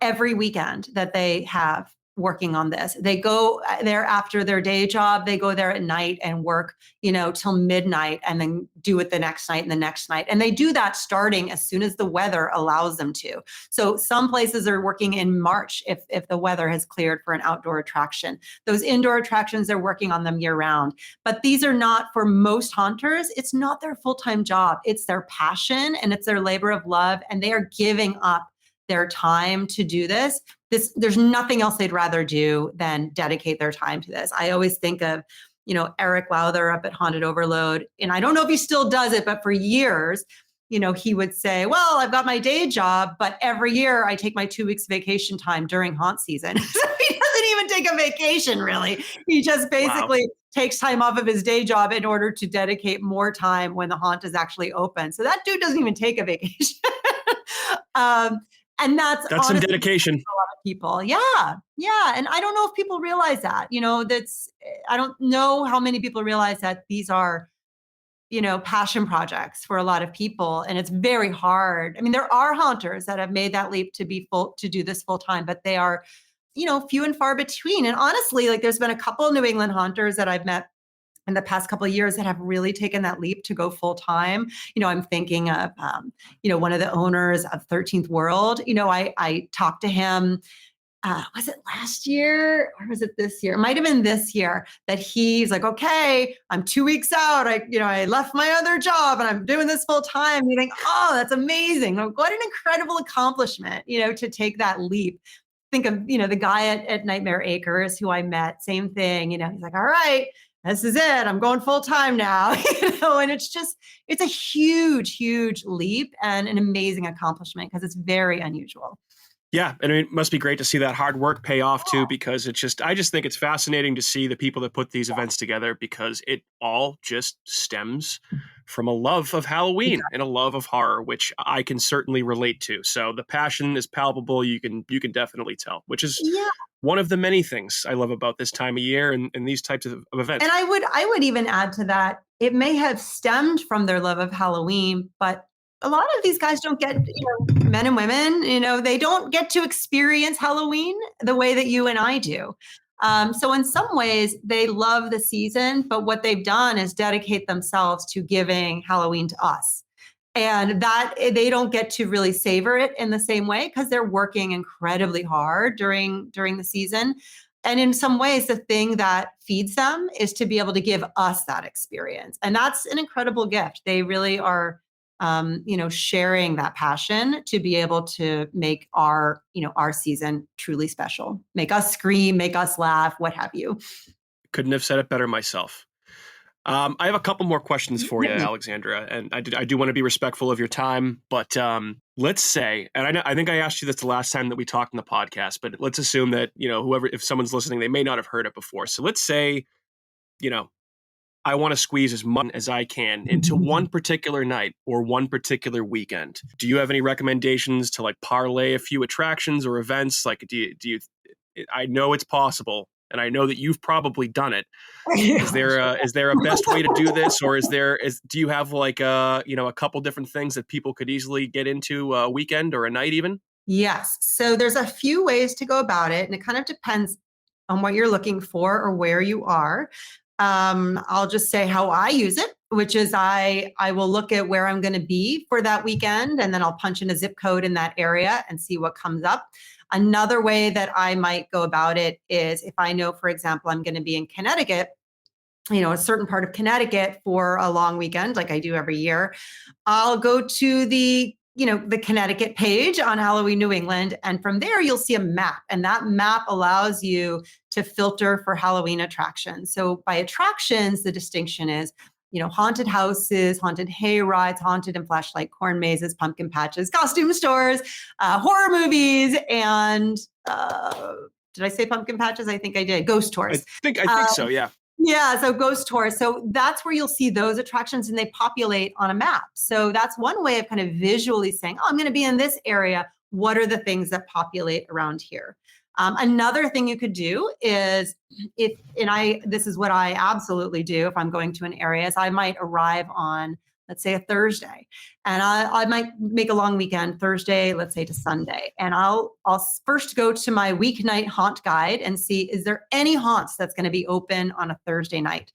every weekend that they have working on this. They go there after their day job. They go there at night and work, till midnight, and then do it the next night and the next night. And they do that starting as soon as the weather allows them to. So some places are working in March if the weather has cleared for an outdoor attraction. Those indoor attractions, they're working on them year round. But these are not, for most haunters, it's not their full-time job. It's their passion and it's their labor of love. And they are giving up their time to do this. There's nothing else they'd rather do than dedicate their time to this. I always think of, Eric Lowther up at Haunted Overload. And I don't know if he still does it, but for years, he would say, well, I've got my day job, but every year I take my 2 weeks vacation time during haunt season. So he doesn't even take a vacation, really. He just basically takes time off of his day job in order to dedicate more time when the haunt is actually open. So that dude doesn't even take a vacation. And that's some dedication. A lot of people. Yeah. And I don't know if people realize that, I don't know how many people realize that these are, passion projects for a lot of people. And it's very hard. I mean, there are haunters that have made that leap to do this full time, but they are, few and far between. And honestly, there's been a couple of New England haunters that I've met in the past couple of years that have really taken that leap to go full time. I'm thinking of, one of the owners of 13th World. I talked to him. Was it last year or was it this year? It might've been this year that he's like, okay, I'm 2 weeks out. I left my other job and I'm doing this full time. You think, oh, that's amazing. What an incredible accomplishment, to take that leap. Think of, the guy at Nightmare Acres who I met, same thing, he's like, all right, this is it. I'm going full time now, and it's a huge, huge leap and an amazing accomplishment because it's very unusual. Yeah, and it must be great to see that hard work pay off too, because I just think it's fascinating to see the people that put these events together, because it all just stems from a love of Halloween and a love of horror, which I can certainly relate to. So the passion is palpable. You can definitely tell, which is one of the many things I love about this time of year and these types of events. And I would even add to that, it may have stemmed from their love of Halloween, but a lot of these guys don't get, men and women, they don't get to experience Halloween the way that you and I do. So in some ways they love the season, but what they've done is dedicate themselves to giving Halloween to us. And that they don't get to really savor it in the same way because they're working incredibly hard during the season. And in some ways, the thing that feeds them is to be able to give us that experience. And that's an incredible gift. They really are sharing that passion to be able to make our season truly special, make us scream, make us laugh, what have you. Couldn't have said it better myself. I have a couple more questions for you, Alexandra, and I do want to be respectful of your time, but let's say, and I think I asked you this the last time that we talked in the podcast, but let's assume that, if someone's listening, they may not have heard it before. So let's say, I want to squeeze as much as I can into one particular night or one particular weekend. Do you have any recommendations to parlay a few attractions or events? Do you, I know it's possible, and I know that you've probably done it. Is there a best way to do this, or do you have a couple different things that people could easily get into a weekend or a night even? Yes. So there's a few ways to go about it, and it kind of depends on what you're looking for or where you are. I'll just say how I use it, which is I will look at where I'm going to be for that weekend, and then I'll punch in a zip code in that area and see what comes up. Another way that I might go about it is if I know, for example, I'm going to be in Connecticut, a certain part of Connecticut for a long weekend, like I do every year, I'll go to the Connecticut page on Halloween New England. And from there, you'll see a map. And that map allows you to filter for Halloween attractions. So by attractions, the distinction is, haunted houses, haunted hay rides, haunted and flashlight corn mazes, pumpkin patches, costume stores, horror movies, and did I say pumpkin patches? I think I did. Ghost tours. I think so, yeah. Yeah, so ghost tours. So that's where you'll see those attractions and they populate on a map. So that's one way of kind of visually saying, oh, I'm going to be in this area. What are the things that populate around here? Another thing you could do is this is what I absolutely do if I'm going to an area, is I might arrive on let's say a Thursday, and I might make a long weekend, Thursday, let's say to Sunday. And I'll first go to my weeknight haunt guide and see, is there any haunts that's going to be open on a Thursday night?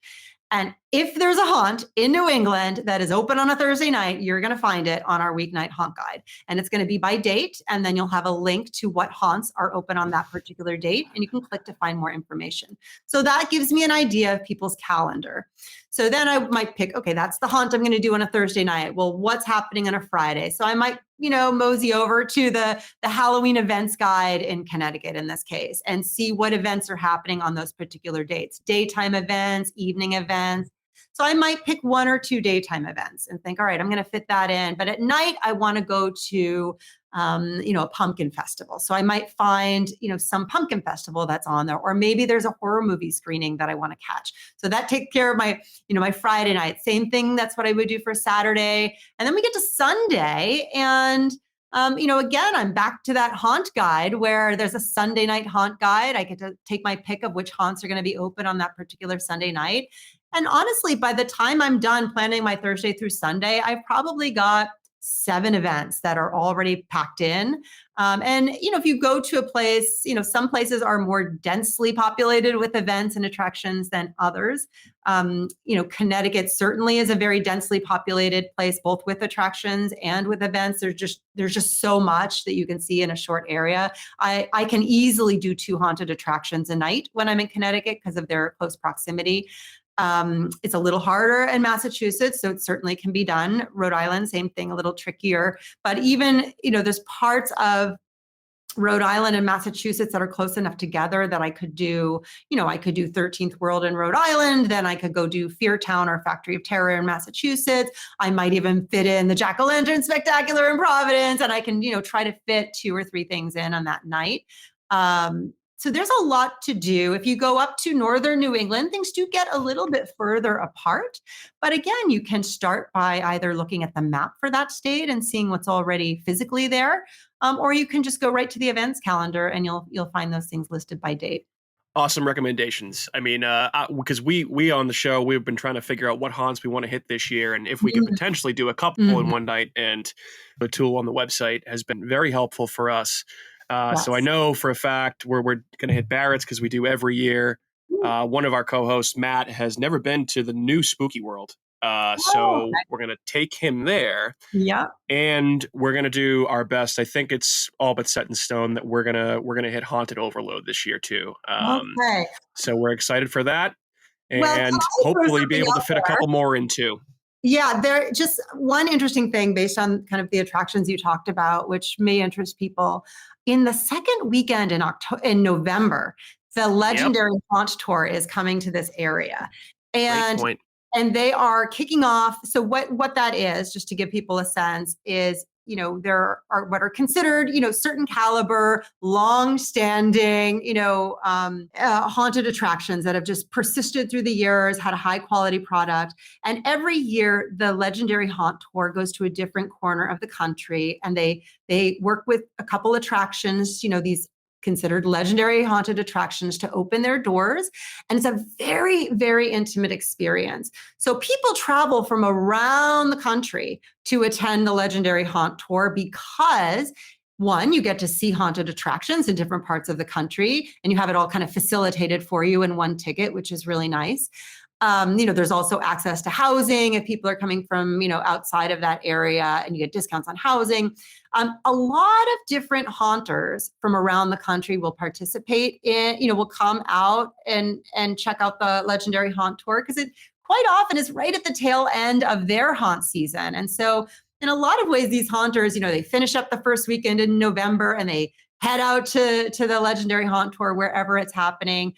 And if there's a haunt in New England that is open on a Thursday night, you're going to find it on our weeknight haunt guide. And it's going to be by date. And then you'll have a link to what haunts are open on that particular date. And you can click to find more information. So that gives me an idea of people's calendar. So then I might pick, okay, that's the haunt I'm going to do on a Thursday night. Well, what's happening on a Friday? So I might, mosey over to the Halloween events guide in Connecticut in this case, and see what events are happening on those particular dates, daytime events, evening events. So I might pick 1 or 2 daytime events and think, all right, I'm going to fit that in. But at night, I want to go to, a pumpkin festival. So I might find, some pumpkin festival that's on there, or maybe there's a horror movie screening that I want to catch. So that takes care of my, my Friday night. Same thing. That's what I would do for Saturday. And then we get to Sunday, and again, I'm back to that haunt guide where there's a Sunday night haunt guide. I get to take my pick of which haunts are going to be open on that particular Sunday night. And honestly, by the time I'm done planning my Thursday through Sunday, I've probably got 7 events that are already packed in. And, if you go to a place, some places are more densely populated with events and attractions than others. Connecticut certainly is a very densely populated place, both with attractions and with events. There's just so much that you can see in a short area. I can easily do 2 haunted attractions a night when I'm in Connecticut because of their close proximity. It's a little harder in Massachusetts, so it certainly can be done. Rhode Island, same thing, a little trickier. But even, there's parts of Rhode Island and Massachusetts that are close enough together that I could do, I could do 13th World in Rhode Island, then I could go do Fear Town or Factory of Terror in Massachusetts. I might even fit in the Jack-o'-lantern Spectacular in Providence, and I can, try to fit 2 or 3 things in on that night. So there's a lot to do. If you go up to northern New England, things do get a little bit further apart. But again, you can start by either looking at the map for that state and seeing what's already physically there, or you can just go right to the events calendar and you'll find those things listed by date. Awesome recommendations. I mean, because we on the show, we've been trying to figure out what haunts we want to hit this year, and if we could potentially do a couple in one night. And the tool on the website has been very helpful for us. Yes. So I know for a fact we're going to hit Barrett's because we do every year. One of our co-hosts, Matt, has never been to the new Spooky World. So we're going to take him there. Yeah. And we're going to do our best. I think it's all but set in stone that we're going to hit Haunted Overload this year too. Okay. So we're excited for that. And Well, hopefully be able to fit a couple more in too. Yeah, there just one interesting thing based on kind of the attractions you talked about, which may interest people. In the second weekend in November, the legendary Haunt Tour is coming to this area. Great point. And they are kicking off. So what that is, just to give people a sense, is there are what are considered, certain caliber, long-standing, haunted attractions that have just persisted through the years, had a high-quality product. And every year, the legendary Haunt Tour goes to a different corner of the country, and they work with a couple attractions, these considered legendary haunted attractions to open their doors. And it's a very, very intimate experience. So people travel from around the country to attend the legendary Haunt Tour because, one, you get to see haunted attractions in different parts of the country, and you have it all kind of facilitated for you in one ticket, which is really nice. There's also access to housing if people are coming from, outside of that area, and you get discounts on housing. A lot of different haunters from around the country will participate in, will come out and check out the legendary Haunt Tour, because it quite often is right at the tail end of their haunt season. And so in a lot of ways, these haunters, they finish up the first weekend in November and they head out to the legendary Haunt Tour wherever it's happening.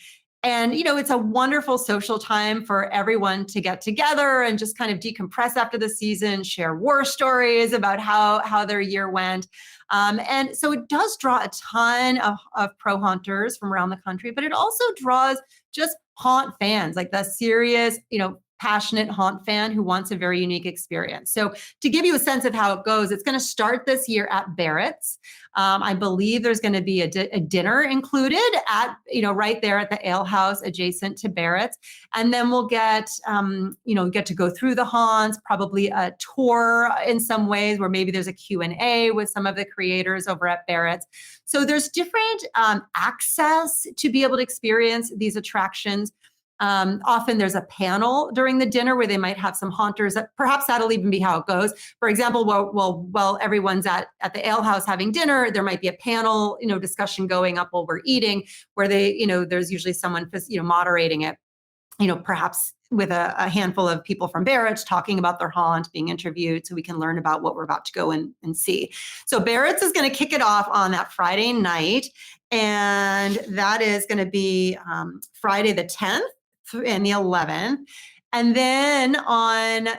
And, it's a wonderful social time for everyone to get together and just kind of decompress after the season, share war stories about how their year went. And so it does draw a ton of pro haunters from around the country, but it also draws just haunt fans, like the serious, passionate haunt fan who wants a very unique experience. So to give you a sense of how it goes, it's going to start this year at Barrett's. I believe there's going to be a dinner included at, right there at the ale house adjacent to Barrett's. And then we'll get to go through the haunts, probably a tour in some ways where maybe there's a Q&A with some of the creators over at Barrett's. So there's different access to be able to experience these attractions. Often there's a panel during the dinner where they might have some haunters. Perhaps that'll even be how it goes. For example, while everyone's at the ale house having dinner, there might be a panel, discussion going up while we're eating, where there's usually someone, moderating it. Perhaps with a handful of people from Barrett's talking about their haunt, being interviewed, so we can learn about what we're about to go and see. So Barrett's is going to kick it off on that Friday night, and that is going to be Friday the 10th and the 11th. And then on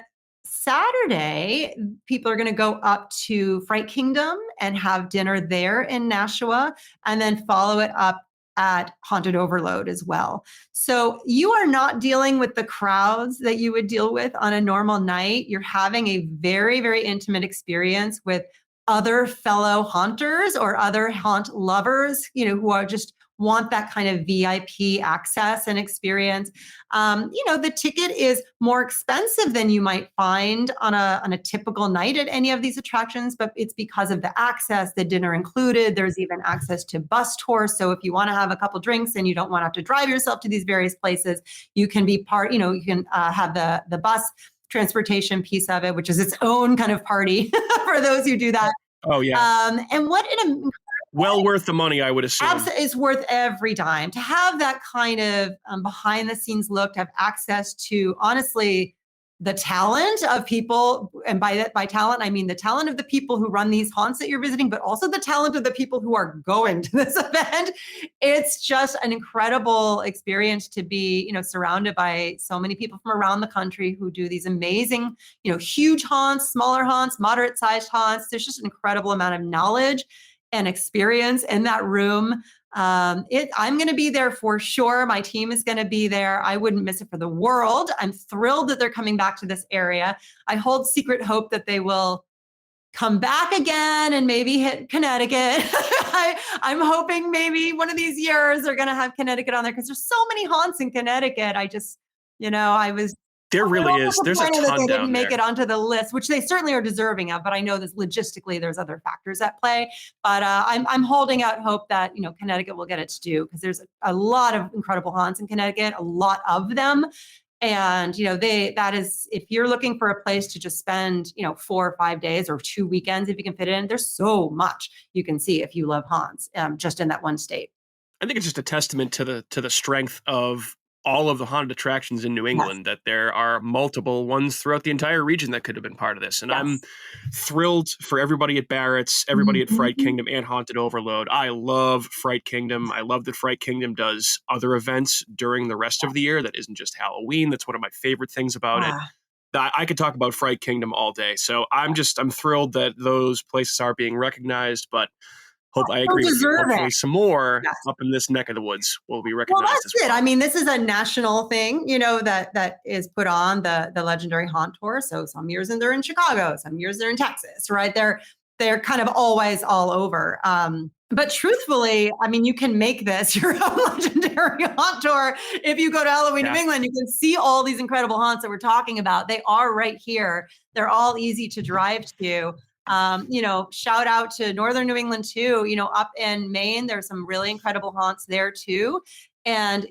Saturday, people are going to go up to Fright Kingdom and have dinner there in Nashua, and then follow it up at Haunted Overload as well. So you are not dealing with the crowds that you would deal with on a normal night. You're having a very, very intimate experience with other fellow haunters or other haunt lovers, who are just want that kind of VIP access and experience. The ticket is more expensive than you might find on a typical night at any of these attractions, but it's because of the access, the dinner included. There's even access to bus tours. So if you want to have a couple drinks and you don't want to have to drive yourself to these various places, you can be you can have the bus transportation piece of it, which is its own kind of party for those who do that. Oh yeah. And what an well worth the money, I would assume. Absolutely, it's worth every dime to have that kind of behind the scenes look, to have access to, honestly, the talent of people. And by talent, I mean the talent of the people who run these haunts that you're visiting, but also the talent of the people who are going to this event. It's just an incredible experience to be, surrounded by so many people from around the country who do these amazing, huge haunts, smaller haunts, moderate sized haunts. There's just an incredible amount of knowledge and experience in that room. I'm going to be there for sure. My team is going to be there. I wouldn't miss it for the world. I'm thrilled that they're coming back to this area. I hold secret hope that they will come back again and maybe hit Connecticut. I'm hoping maybe one of these years they're going to have Connecticut on there, because there's so many haunts in Connecticut. There really is. There's a ton that they down didn't make there. it onto the list, which they certainly are deserving of. But I know that logistically there's other factors at play. But I'm holding out hope that Connecticut will get its due, because there's a lot of incredible haunts in Connecticut, a lot of them. And that is, if you're looking for a place to just spend 4 or 5 days or 2 weekends, if you can fit it in, there's so much you can see if you love haunts, just in that one state. I think it's just a testament to the strength of all of the haunted attractions in New England, that there are multiple ones throughout the entire region that could have been part of this. And I'm thrilled for everybody at Barrett's, everybody at Fright Kingdom and Haunted Overload. I love Fright Kingdom. I love that Fright Kingdom does other events during the rest of the year that isn't just Halloween. That's one of my favorite things about it. I could talk about Fright Kingdom all day. So I'm thrilled that those places are being recognized, but I agree with you. Hopefully some more up in this neck of the woods will be recognized. Well, that's it. I mean, this is a national thing, that is put on, the legendary haunt tour. So some years they're in Chicago, some years they're in Texas, right? They're kind of always all over. But truthfully, I mean, you can make this your own legendary haunt tour. If you go to Halloween New England, you can see all these incredible haunts that we're talking about. They are right here. They're all easy to drive to. Shout out to Northern New England too. Up in Maine, there's some really incredible haunts there too. And,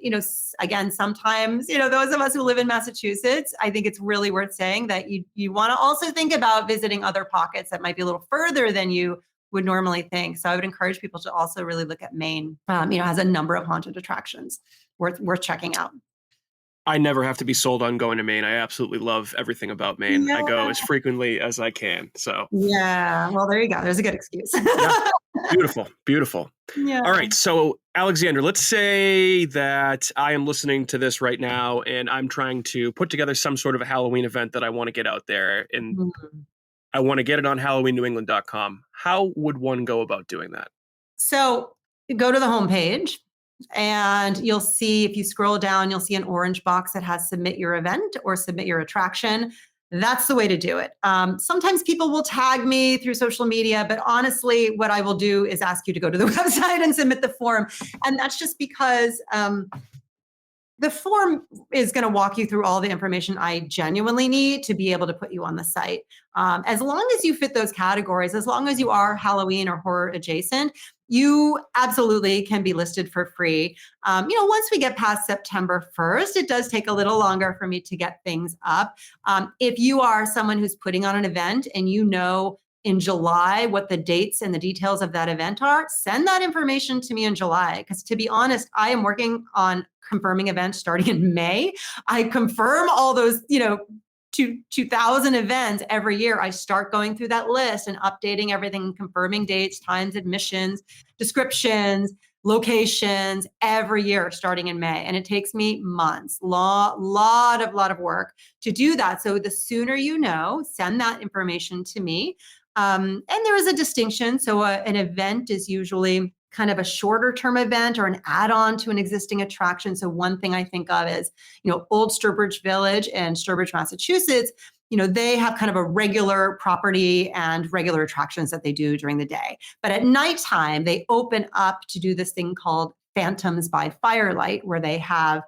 again, sometimes, those of us who live in Massachusetts, I think it's really worth saying that you want to also think about visiting other pockets that might be a little further than you would normally think. So I would encourage people to also really look at Maine. Has a number of haunted attractions worth checking out. I never have to be sold on going to Maine. I absolutely love everything about Maine. I go as frequently as I can. So yeah, well, there you go. There's a good excuse. Beautiful, beautiful. Yeah. All right. So Alexandra, let's say that I am listening to this right now and I'm trying to put together some sort of a Halloween event that I want to get out there, and I want to get it on HalloweenNewEngland.com. How would one go about doing that? So go to the homepage. And you'll see, if you scroll down, you'll see an orange box that has submit your event or submit your attraction. That's the way to do it. Sometimes people will tag me through social media, but honestly, what I will do is ask you to go to the website and submit the form. And that's just because the form is going to walk you through all the information I genuinely need to be able to put you on the site. As long as you fit those categories, as long as you are Halloween or horror adjacent, you absolutely can be listed for free. Once we get past September 1st, it does take a little longer for me to get things up. If you are someone who's putting on an event and you know in July what the dates and the details of that event are, send that information to me in July. Because to be honest, I am working on confirming events starting in May. I confirm all those, 2,000 events every year. I start going through that list and updating everything, confirming dates, times, admissions, descriptions, locations every year starting in May. And it takes me months, lot of work to do that. So the sooner you know, send that information to me. And there is a distinction. So an event is usually kind of a shorter term event or an add-on to an existing attraction. So one thing I think of is, Old Sturbridge Village in Sturbridge, Massachusetts, they have kind of a regular property and regular attractions that they do during the day. But at nighttime, they open up to do this thing called Phantoms by Firelight, where they have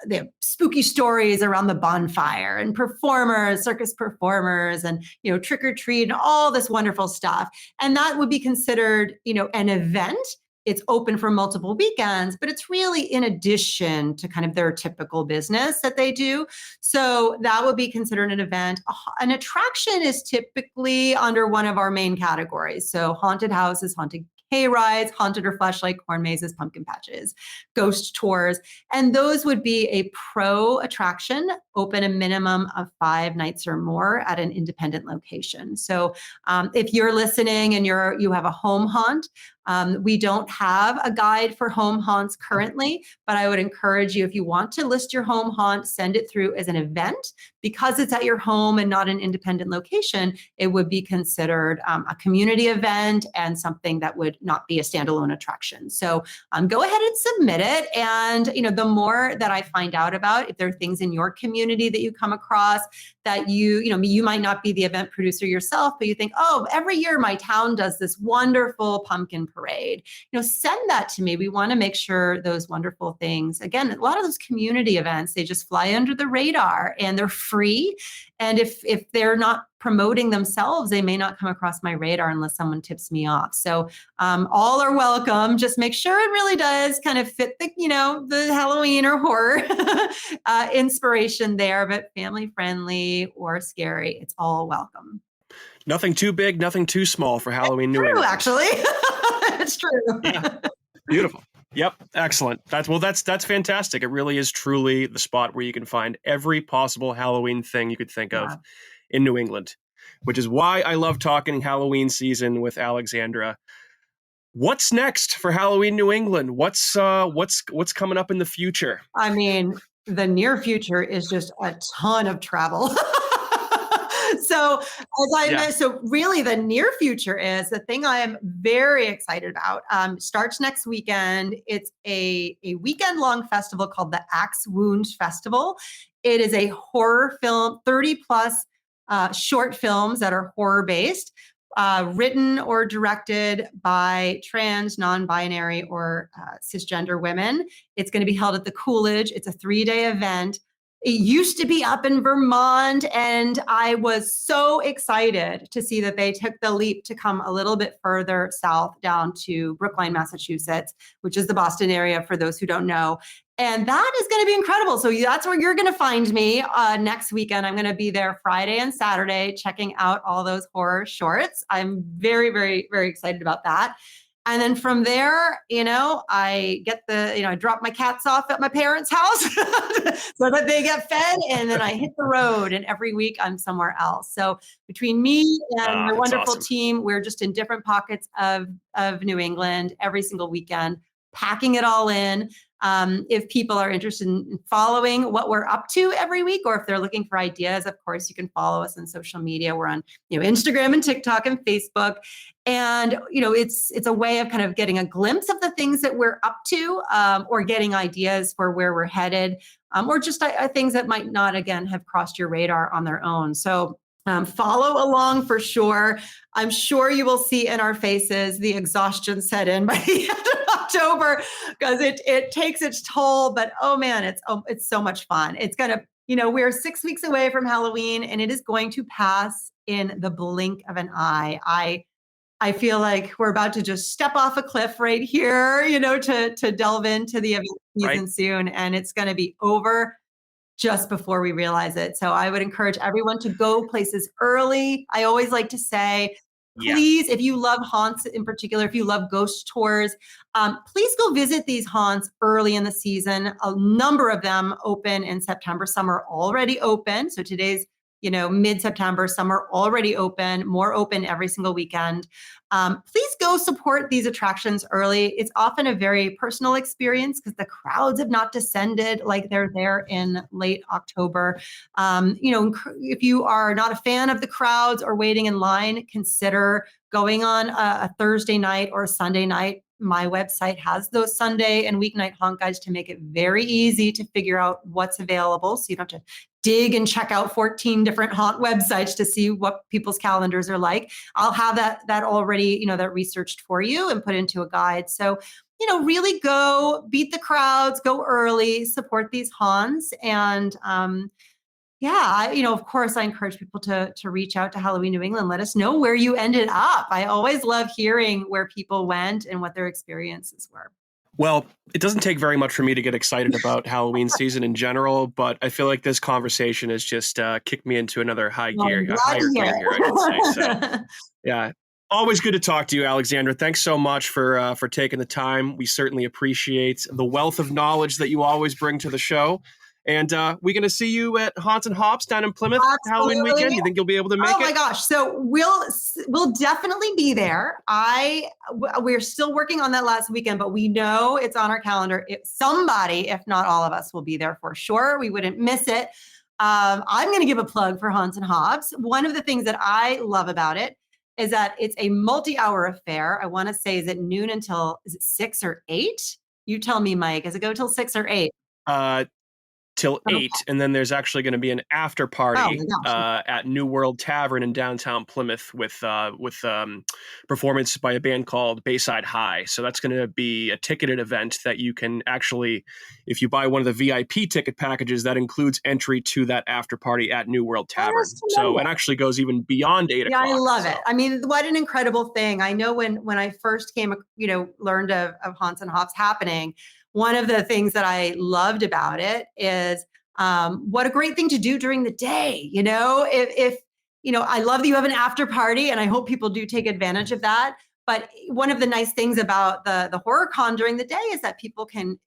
they have spooky stories around the bonfire and performers, circus performers, and trick or treat and all this wonderful stuff. And that would be considered an event. It's open for multiple weekends, but it's really in addition to kind of their typical business that they do. So that would be considered an event. An attraction is typically under one of our main categories. So haunted houses, haunted hay rides, haunted or flashlight corn mazes, pumpkin patches, ghost tours. And those would be a pro attraction, open a minimum of 5 nights or more at an independent location. So if you're listening and you have a home haunt, we don't have a guide for home haunts currently, but I would encourage you, if you want to list your home haunt, send it through as an event. Because it's at your home and not an independent location, it would be considered a community event and something that would not be a standalone attraction. So go ahead and submit it. And the more that I find out about, if there are things in your community that you come across that you might not be the event producer yourself, but you think, oh, every year my town does this wonderful pumpkin parade, send that to me. We want to make sure those wonderful things, again, a lot of those community events, they just fly under the radar and they're free. And if they're not promoting themselves, they may not come across my radar unless someone tips me off. So all are welcome. Just make sure it really does kind of fit the Halloween or horror inspiration there, but family friendly or scary, it's all welcome. Nothing too big, nothing too small for Halloween New England. Actually. It's true. Yeah. Beautiful. Yep. Excellent. That's fantastic. It really is truly the spot where you can find every possible Halloween thing you could think of in New England, which is why I love talking Halloween season with Alexandra. What's next for Halloween New England? What's coming up in the future? I mean, the near future is just a ton of travel. So so really the near future is the thing I am very excited about. Starts next weekend. It's a weekend long festival called the Axe Wound Festival. It is a horror film, 30 plus short films that are horror based, written or directed by trans, non-binary, or cisgender women. It's going to be held at the Coolidge. It's a 3-day event. It used to be up in Vermont, and I was so excited to see that they took the leap to come a little bit further south down to Brookline, Massachusetts, which is the Boston area for those who don't know. And that is going to be incredible. So that's where you're going to find me next weekend. I'm going to be there Friday and Saturday checking out all those horror shorts. I'm very, very, very excited about that. And then from there, I get I drop my cats off at my parents' house so that they get fed. And then I hit the road, and every week I'm somewhere else. So between me and my wonderful team, we're just in different pockets of New England every single weekend, packing it all in. If people are interested in following what we're up to every week, or if they're looking for ideas, of course, you can follow us on social media. We're on, Instagram and TikTok and Facebook. And, it's a way of kind of getting a glimpse of the things that we're up to, or getting ideas for where we're headed, or just things that might not, again, have crossed your radar on their own. So follow along for sure. I'm sure you will see in our faces the exhaustion set in by the end of October, because it takes its toll. But oh man, it's so much fun. It's gonna, we're 6 weeks away from Halloween, and it is going to pass in the blink of an eye. I feel like we're about to just step off a cliff right here, to delve into the event season soon, and it's going to be over just before we realize it. So I would encourage everyone to go places early. I always like to say, please, if you love haunts in particular, if you love ghost tours, please go visit these haunts early in the season. A number of them open in September. Some are already open. So today's, mid-September, some are already open, more open every single weekend. Please go support these attractions early. It's often a very personal experience because the crowds have not descended like they're there in late October. If you are not a fan of the crowds or waiting in line, consider going on a Thursday night or a Sunday night. My website has those Sunday and weeknight haunt guides to make it very easy to figure out what's available. So you don't have to dig and check out 14 different haunt websites to see what people's calendars are like. I'll have that already, that researched for you and put into a guide. So, really go beat the crowds, go early, support these haunts. And of course, I encourage people to reach out to Halloween New England. Let us know where you ended up. I always love hearing where people went and what their experiences were. Well, it doesn't take very much for me to get excited about Halloween season in general, but I feel like this conversation has just kicked me into another higher gear here, I should say. So, yeah, always good to talk to you, Alexandra. Thanks so much for taking the time. We certainly appreciate the wealth of knowledge that you always bring to the show. And we're going to see you at Haunts and Hops down in Plymouth Halloween weekend. You think you'll be able to make it? Oh my gosh. So we'll definitely be there. We're still working on that last weekend, but we know it's on our calendar. If somebody, if not all of us, will be there for sure. We wouldn't miss it. I'm going to give a plug for Haunts and Hops. One of the things that I love about it is that it's a multi-hour affair. I want to say, is it noon until, is it 6 or 8? You tell me, Mike. Does it go till 6 or 8? Till 8, and then there's actually going to be an after party at New World Tavern in downtown Plymouth with performance by a band called Bayside High. So that's going to be a ticketed event that you can actually, if you buy one of the VIP ticket packages, that includes entry to that after party at New World Tavern. So it actually goes even beyond 8 o'clock. Yeah, I love it. I mean, what an incredible thing. I know when I first learned of Haunts and Hops happening, one of the things that I loved about it is what a great thing to do during the day. If I love that you have an after party, and I hope people do take advantage of that. But one of the nice things about the horror con during the day is that people can,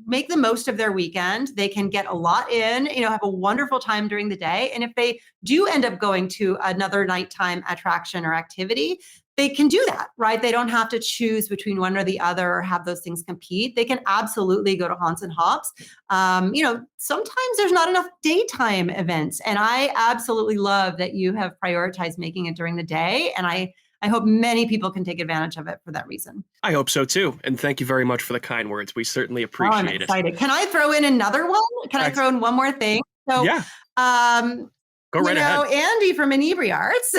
make the most of their weekend. They can get a lot in, have a wonderful time during the day. And if they do end up going to another nighttime attraction or activity, they can do that, right? They don't have to choose between one or the other or have those things compete. They can absolutely go to Haunts and Hops. Sometimes there's not enough daytime events. And I absolutely love that you have prioritized making it during the day. And I hope many people can take advantage of it for that reason. I hope so too. And thank you very much for the kind words. We certainly appreciate I'm excited. Can I throw in another one? Can I throw in one more thing? So, yeah. Go right ahead. Andy from Inebriarts,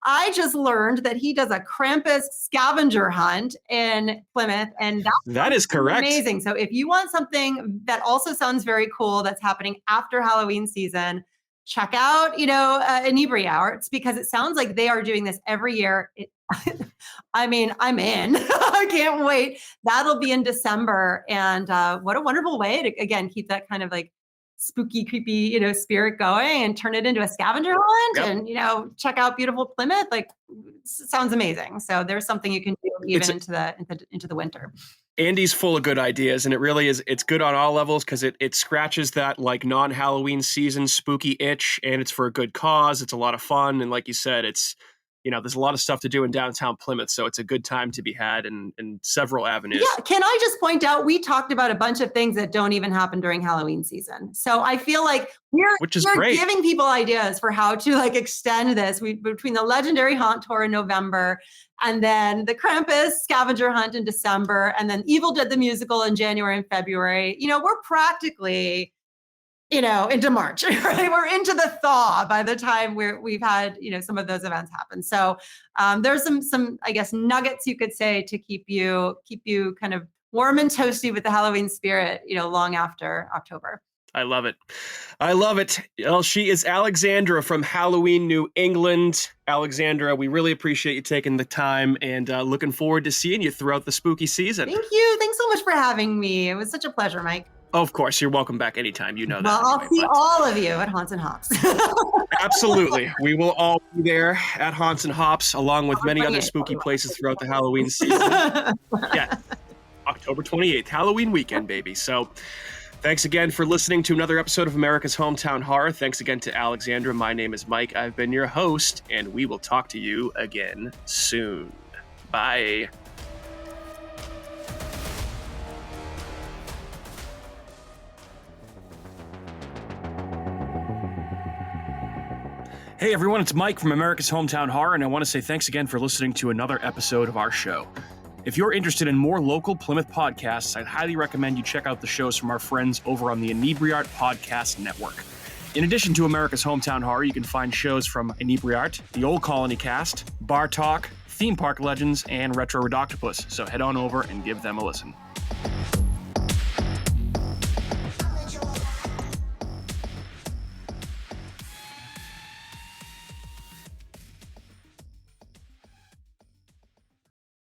I just learned that he does a Krampus scavenger hunt in Plymouth, and that is correct. Amazing. So if you want something that also sounds very cool that's happening after Halloween season, check out, Inebriarts, because it sounds like they are doing this every year. I'm in. I can't wait. That'll be in December, and what a wonderful way to again keep that kind of like spooky, creepy, spirit going and turn it into a scavenger hunt. Yep. And, check out beautiful Plymouth. Like, sounds amazing. So there's something you can do even into the winter. Andy's full of good ideas, and it really is. It's good on all levels because it scratches that like non-Halloween season spooky itch, and it's for a good cause. It's a lot of fun. And like you said, it's there's a lot of stuff to do in downtown Plymouth, so it's a good time to be had in several avenues. Yeah, can I just point out, we talked about a bunch of things that don't even happen during Halloween season. So I feel like we're great. Giving people ideas for how to like extend this. Between the legendary haunt tour in November, and then the Krampus scavenger hunt in December, and then Evil Dead the musical in January and February. We're practically into March, right? We're into the thaw by the time we've had, some of those events happen. So there's some, I guess, nuggets you could say to keep you kind of warm and toasty with the Halloween spirit, long after October. I love it. Well, she is Alexandra from Halloween New England. Alexandra, we really appreciate you taking the time, and looking forward to seeing you throughout the spooky season. Thank you. Thanks so much for having me. It was such a pleasure, Mike. Of course, you're welcome back anytime. You know that. Well, I'll see all of you at Haunts and Hops. Absolutely. We will all be there at Haunts and Hops, along with many other spooky places throughout the Halloween season. Yeah, October 28th, Halloween weekend, baby. So thanks again for listening to another episode of America's Hometown Horror. Thanks again to Alexandra. My name is Mike. I've been your host, and we will talk to you again soon. Bye. Hey everyone, it's Mike from America's Hometown Horror, and I want to say thanks again for listening to another episode of our show. If you're interested in more local Plymouth podcasts, I'd highly recommend you check out the shows from our friends over on the Inebriart Podcast Network. In addition to America's Hometown Horror, you can find shows from Inebriart, the Old Colony Cast, Bar Talk, Theme Park Legends, and Retro Redoctopus, so head on over and give them a listen.